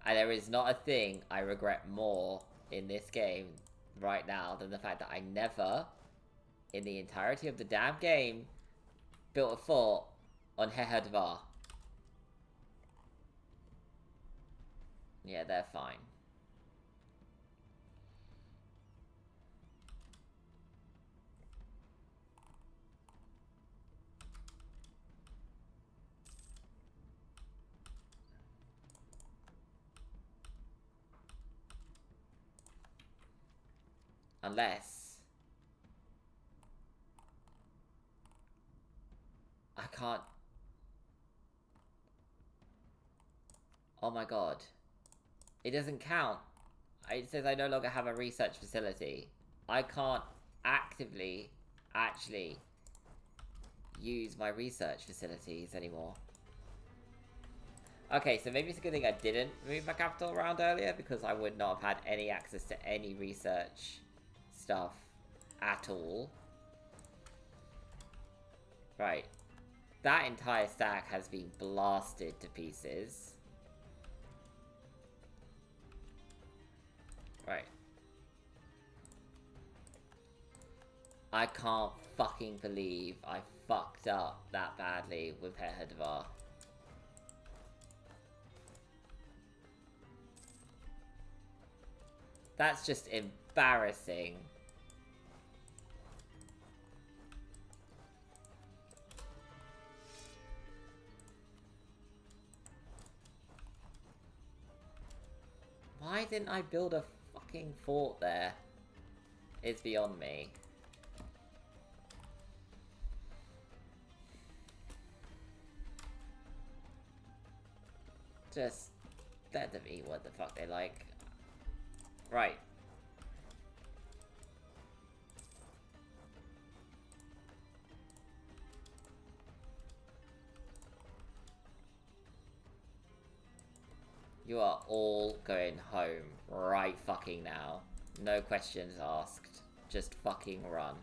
And there is not a thing I regret more in this game right now than the fact that I never, in the entirety of the damn game, built a fort on Heherdevar. Yeah, they're fine. Unless... I can't... Oh my god. It doesn't count. It says I no longer have a research facility. I can't actively, actually, use my research facilities anymore. Okay, so maybe it's a good thing I didn't move my capital around earlier, because I would not have had any access to any research stuff at all. Right. That entire stack has been blasted to pieces. Right. I can't fucking believe I fucked up that badly with Heherdevar. That's just embarrassing. Why didn't I build a fucking fort there? It's beyond me. Just let them eat what the fuck they like. Right. You are all going home right fucking now. No questions asked. Just fucking run.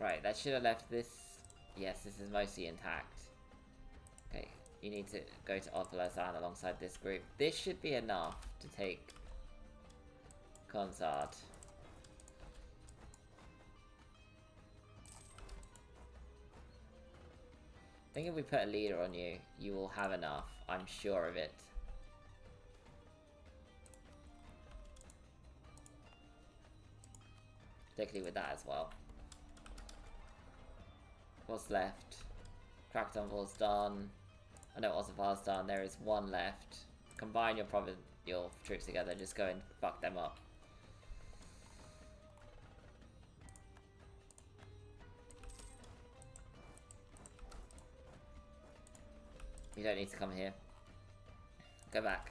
Right, that should have left this... Yes, this is mostly intact. Okay, you need to go to Odvalazan alongside this group. This should be enough to take Consard. I think if we put a leader on you, you will have enough. I'm sure of it. Particularly with that as well. What's left? Crackdown Wall's done. I know Ozavar's done. There is one left. Combine your troops together. Just go and fuck them up. You don't need to come here. Go back.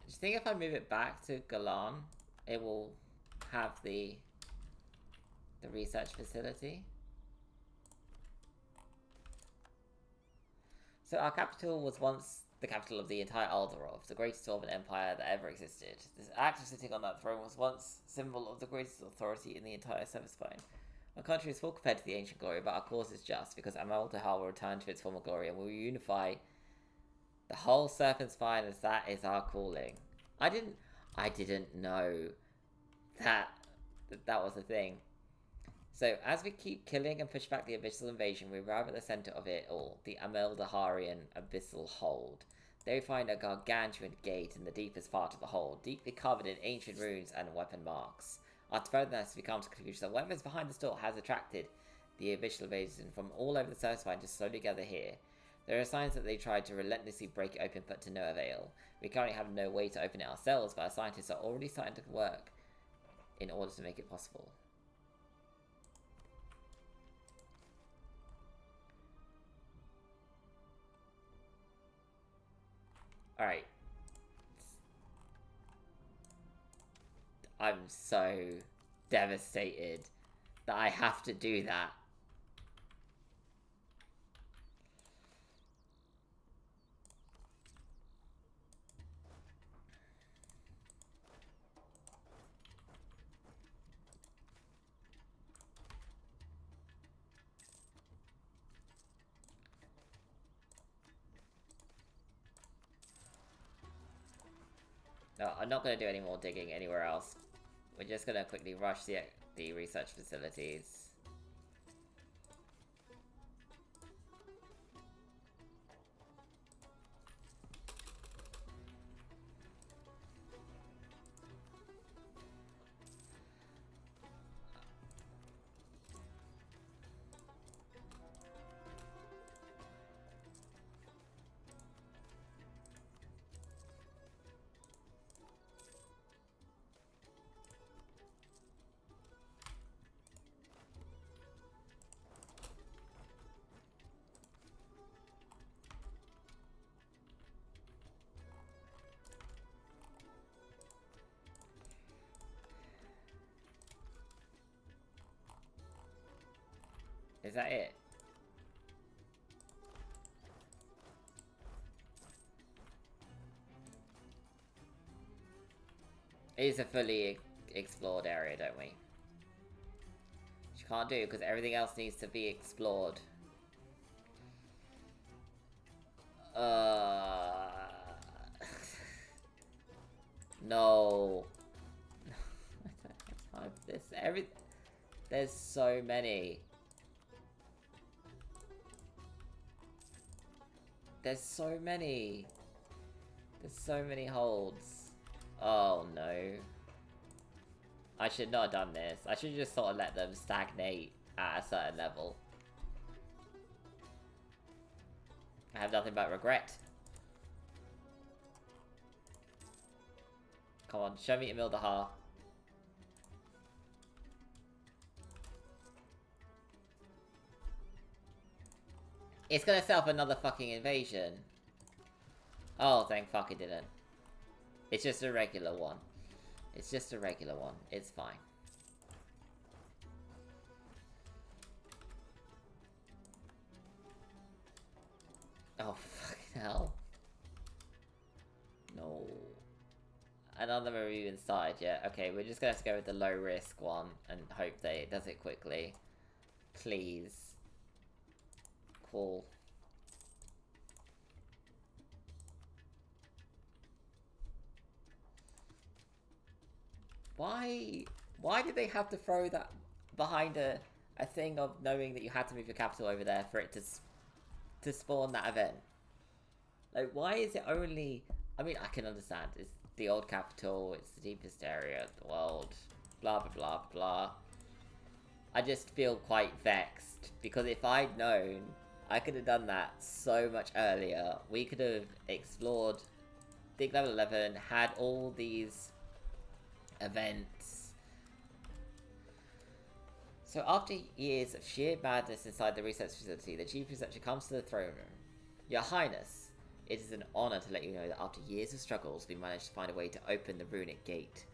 Do you think if I move it back to Gulan, it will have the research facility? So our capital was once the capital of the entire Alderov, the greatest Dwarven empire that ever existed. This actor sitting on that throne was once symbol of the greatest authority in the entire Severspine. Our country is full compared to the ancient glory, but our cause is just, because Amal-Dahal will return to its former glory and will unify the whole Serpent Spine, as that is our calling. I didn't know that was a thing. So, as we keep killing and push back the Abyssal Invasion, we arrive at the center of it all, the Ameldaharian Abyssal Hold. There we find a gargantuan gate in the deepest part of the hold, deeply covered in ancient runes and weapon marks. After further analysis, we come to the conclusion that whatever is behind this door has attracted the Abyssal Invasion from all over the Surfspine to slowly gather here. There are signs that they tried to relentlessly break it open, but to no avail. We currently have no way to open it ourselves, but our scientists are already starting to work in order to make it possible. Alright. I'm so devastated that I have to do that. No, I'm not going to do any more digging anywhere else. We're just going to quickly rush the research facilities. Is that it? It is a fully explored area, don't we? Which you can't do because everything else needs to be explored. No. I don't have time for this. There's so many. There's so many. There's so many holds. Oh no. I should not have done this. I should just sort of let them stagnate at a certain level. I have nothing but regret. Come on, show me Emildahar. It's gonna set up another fucking invasion. Oh, thank fuck it didn't. It's just a regular one. It's just a regular one. It's fine. Oh, fucking hell. No. Another review inside, yeah. Okay, we're just gonna have to go with the low risk one and hope that it does it quickly. Please. Cool. Why did they have to throw that behind a thing of knowing that you had to move your capital over there for it to spawn that event? Like, why is it only... I mean, I can understand. It's the old capital, it's the deepest area of the world, blah, blah, blah, blah. I just feel quite vexed, because if I'd known, I could have done that so much earlier. We could have explored Dig Level 11, had all these events. So after years of sheer madness inside the research facility, the chief researcher comes to the throne room. Your Highness, it is an honor to let you know that after years of struggles, we managed to find a way to open the runic gate.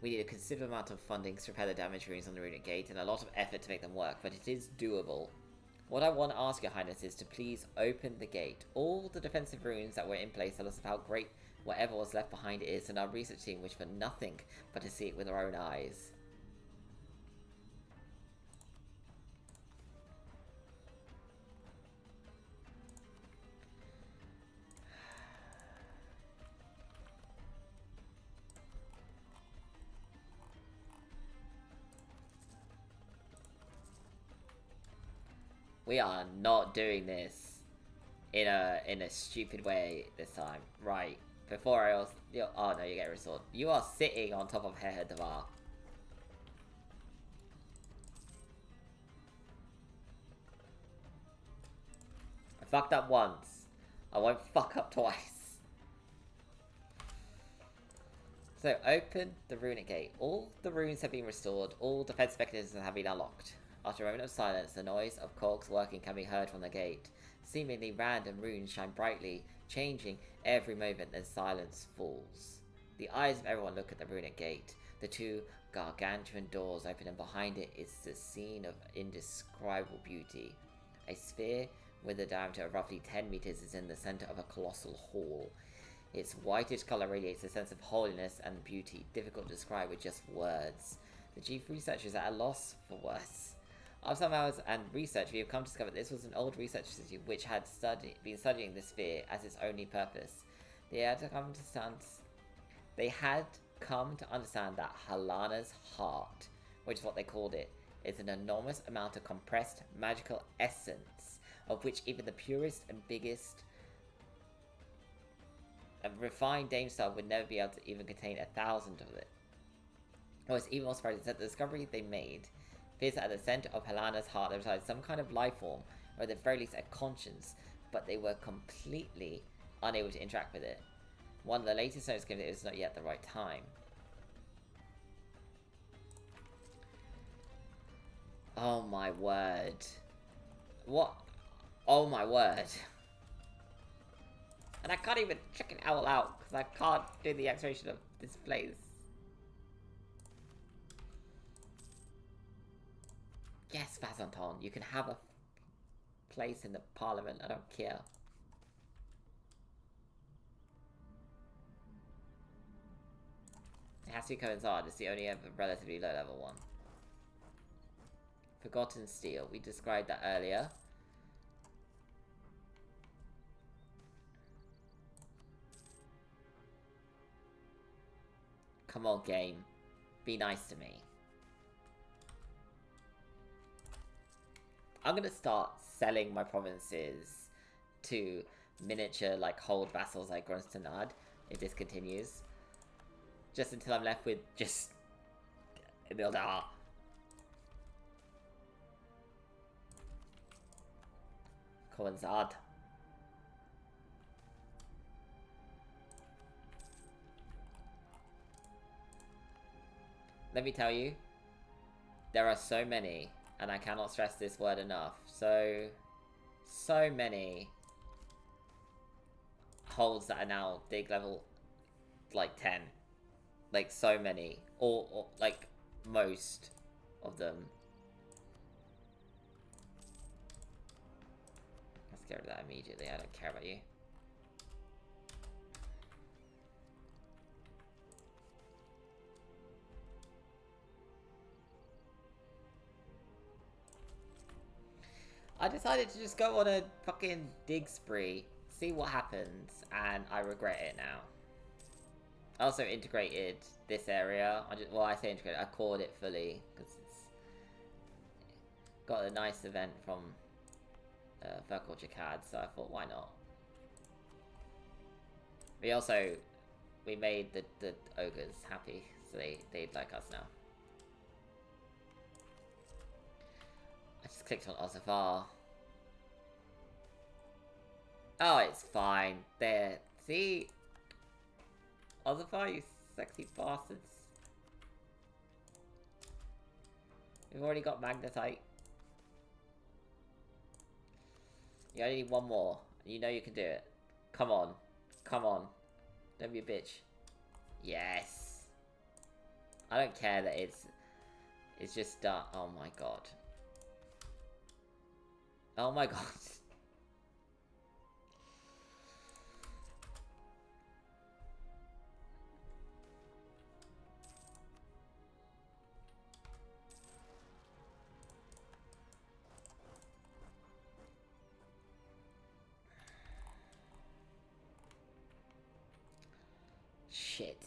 We need a considerable amount of funding to repair the damaged runes on the runic gate, and a lot of effort to make them work, but it is doable. What I want to ask your Highness is to please open the gate. All the defensive runes that were in place tell us of how great whatever was left behind is, and our research team wish for nothing but to see it with our own eyes. We are not doing this in a stupid way this time. Right. Before I also... Oh no, you get restored. You are sitting on top of Heher Devar. I fucked up once. I won't fuck up twice. So, open the runic gate. All the runes have been restored. All defense mechanisms have been unlocked. After a moment of silence, the noise of cogs working can be heard from the gate. Seemingly random runes shine brightly, changing every moment, then silence falls. The eyes of everyone look at the runic gate. The two gargantuan doors open, and behind it is the scene of indescribable beauty. A sphere with a diameter of roughly 10 meters is in the center of a colossal hall. Its whitish color radiates a sense of holiness and beauty, difficult to describe with just words. The chief researcher is at a loss for words. After some hours and research, we have come to discover that this was an old research facility which had been studying the sphere as its only purpose. They had come to understand that Halana's heart, which is what they called it, is an enormous amount of compressed magical essence, of which even the purest and biggest and refined Dame Star would never be able to even contain 1,000 of it. What was even more surprising is that the discovery they made appears that at the center of Halana's heart there resides some kind of life form, or at the very least a conscience, but they were completely unable to interact with it. One of the latest notes given it was not yet the right time. Oh my word. What? Oh my word. And I can't even check it all out, because I can't do the exploration of this place. Yes, Vazanton, you can have a place in the parliament, I don't care. It has to coincide, it's the only ever relatively low level one. Forgotten Steel, we described that earlier. Come on, game. Be nice to me. I'm gonna start selling my provinces to miniature, like, hold vassals like Grunstanad, if this continues. Just until I'm left with just... Ildar. Coenzad. Let me tell you, there are so many, and I cannot stress this word enough, so many holds that are now dig level, like, 10. Like, so many. Or like, most of them. Let's get rid of that immediately, I don't care about you. decided to just go on a fucking dig spree, see what happens, and I regret it now. I also integrated this area. Well, I say integrated, I cored it fully, because it's got a nice event from Verkal, so I thought, why not? We made the ogres happy, so they'd like us now. I just clicked on Ozavar. Oh, it's fine. There. See? Ozavar, you sexy bastards. We've already got Magnetite. You only need one more. You know you can do it. Come on. Come on. Don't be a bitch. Yes. I don't care that it's just done. Oh my god. Oh my god. Shit.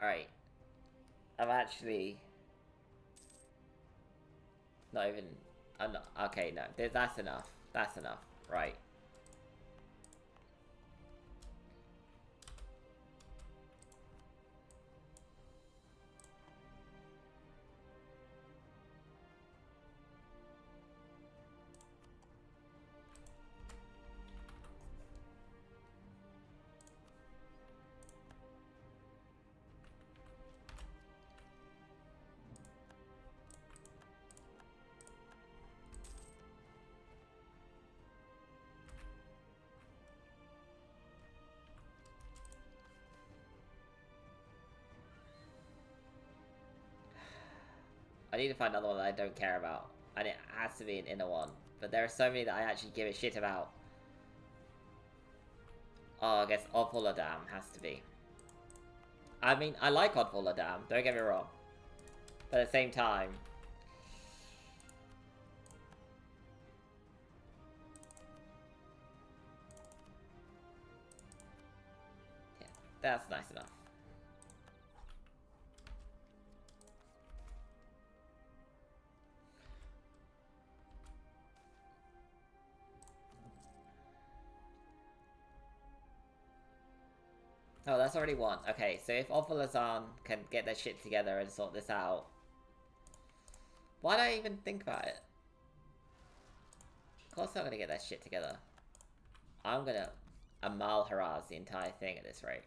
Alright. I'm actually... not even... I'm not... Okay, no. That's enough. That's enough. Right. I need to find another one that I don't care about. And it has to be an inner one. But there are so many that I actually give a shit about. Oh, I guess Dam has to be. I mean, I like Dam, don't get me wrong. But at the same time... yeah, that's nice enough. Oh, that's already one. Okay, so if Ovolazan can get their shit together and sort this out... why did I even think about it? Of course I'm gonna get that shit together. I'm gonna Amal Haraz the entire thing at this rate.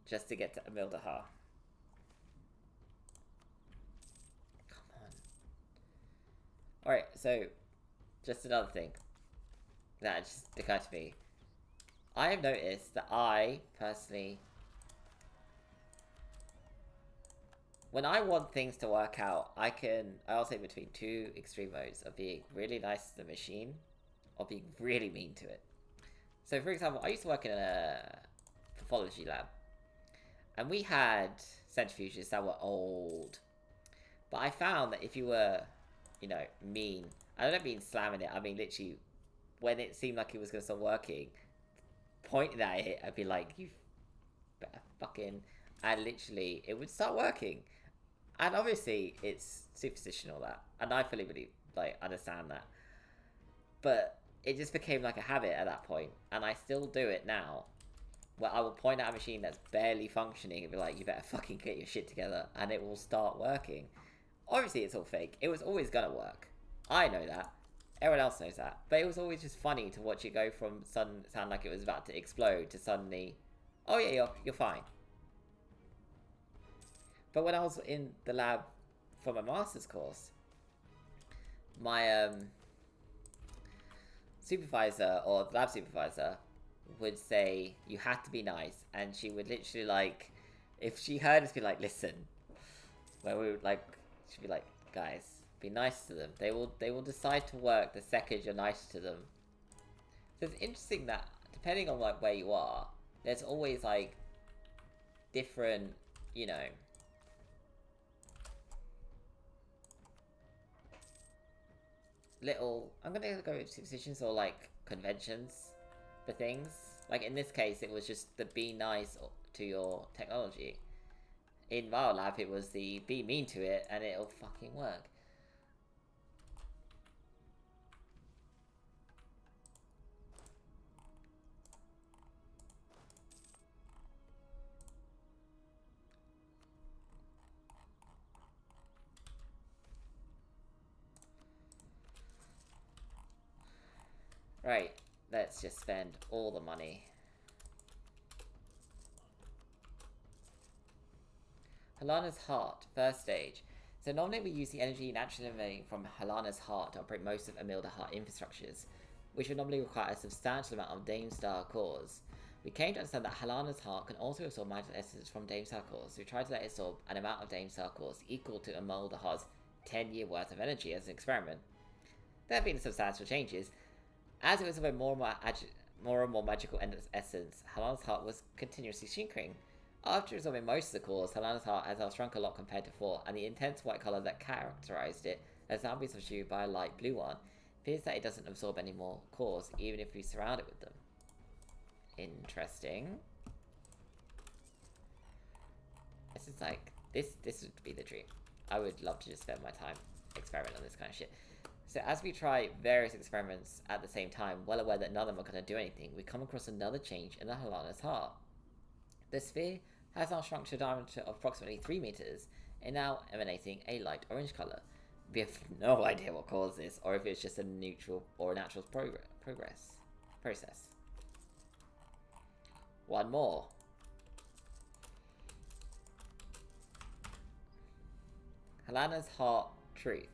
Just to get to Amildahar. Come on. Alright, so... just another thing. That just occurred to me. I have noticed that I, personally... when I want things to work out, I'll say between two extreme modes of being really nice to the machine or being really mean to it. So, for example, I used to work in a pathology lab. And we had centrifuges that were old. But I found that if you were, you know, mean... I don't mean slamming it, I mean literally, when it seemed like it was going to start working, pointing at it, I'd be like, you better fucking... and literally, it would start working. And obviously, it's superstition, all that. And I fully believe, like, understand that. But it just became like a habit at that point. And I still do it now. Where I will point at a machine that's barely functioning and be like, you better fucking get your shit together. And it will start working. Obviously, it's all fake. It was always gonna work. I know that. Everyone else knows that. But it was always just funny to watch it go from sound like it was about to explode to suddenly, oh yeah, you're fine. But when I was in the lab for my master's course, my supervisor or lab supervisor would say you had to be nice, and she would literally, like, if she heard us be like, listen, where we would, like, she'd be like, guys, be nice to them. They will decide to work the second you're nice to them. So it's interesting that depending on like where you are, there's always like different, you know, little, I'm gonna go with superstitions or like conventions for things. Like in this case, it was just the be nice to your technology. In Biolab, it was the be mean to it and it'll fucking work. Right, let's just spend all the money. Halana's Heart, first stage. So normally we use the energy naturally emanating from Halana's Heart to operate most of Amilda Heart infrastructures, which would normally require a substantial amount of Dame-Star cores. We came to understand that Halana's Heart can also absorb magical essence from Dame-Star cores, so we tried to let it absorb an amount of Dame-Star cores equal to Amilda Heart's 10-year worth of energy as an experiment. There have been substantial changes. As it was absorbing more and more magical essence, Halana's Heart was continuously shrinking. After absorbing most of the cores, Halana's Heart has now shrunk a lot compared to before, and the intense white colour that characterised it has now been substituted by a light blue one. It appears that it doesn't absorb any more cores, even if we surround it with them. Interesting. This is like, this would be the dream. I would love to just spend my time experimenting on this kind of shit. So as we try various experiments at the same time, well aware that none of them are going to do anything, we come across another change in the Halana's Heart. The sphere has now shrunk to a diameter of approximately 3 meters, and now emanating a light orange color. We have no idea what caused this, or if it's just a neutral or a natural process. One more. Halana's Heart Truth.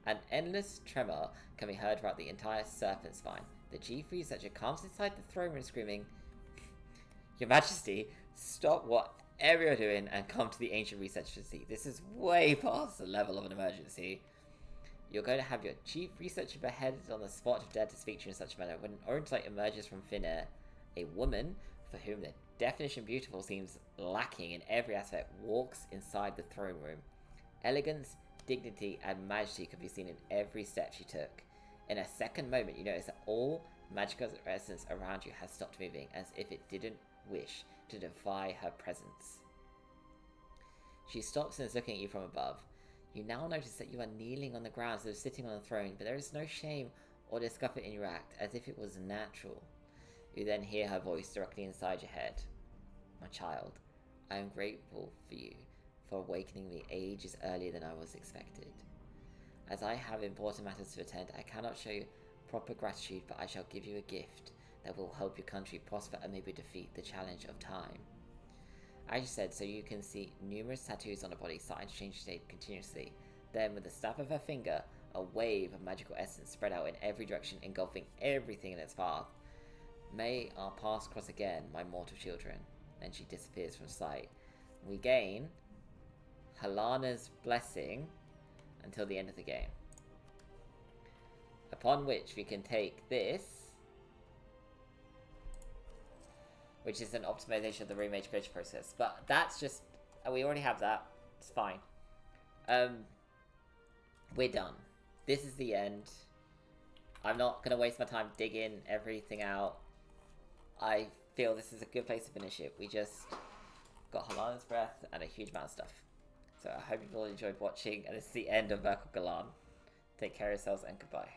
An endless tremor can be heard throughout the entire serpent spine. The G3 researcher comes inside the throne room screaming, "Your Majesty, stop whatever you're doing and come to the ancient researcher seat. This is way past the level of an emergency. You're going to have your chief researcher beheaded on the spot if dared to speak to you in such a manner." When an orange light emerges from thin air, a woman, for whom the definition beautiful seems lacking in every aspect, walks inside the throne room. Elegance, dignity, and majesty could be seen in every step she took. In a second moment, you notice that all magical essence around you has stopped moving, as if it didn't wish to defy her presence. She stops and is looking at you from above. You now notice that you are kneeling on the ground instead of sitting on the throne, but there is no shame or discomfort in your act, as if it was natural. You then hear her voice directly inside your head. "My child, I am grateful for you for awakening me ages earlier than I was expected. As I have important matters to attend, I cannot show you proper gratitude, but I shall give you a gift that will help your country prosper and maybe defeat the challenge of time." As she said, so you can see numerous tattoos on her body starting to change shape continuously. Then, with the snap of her finger, a wave of magical essence spread out in every direction, engulfing everything in its path. "May our paths cross again, my mortal children." Then she disappears from sight. We gain Halana's blessing until the end of the game. Upon which we can take this, which is an optimization of the reimage creation process. But that's just, we already have that. It's fine. We're done. This is the end. I'm not going to waste my time digging everything out. I feel this is a good place to finish it. We just got Halana's breath and a huge amount of stuff. So I hope you've all enjoyed watching, and this is the end of Verkal Gulan. Take care of yourselves and goodbye.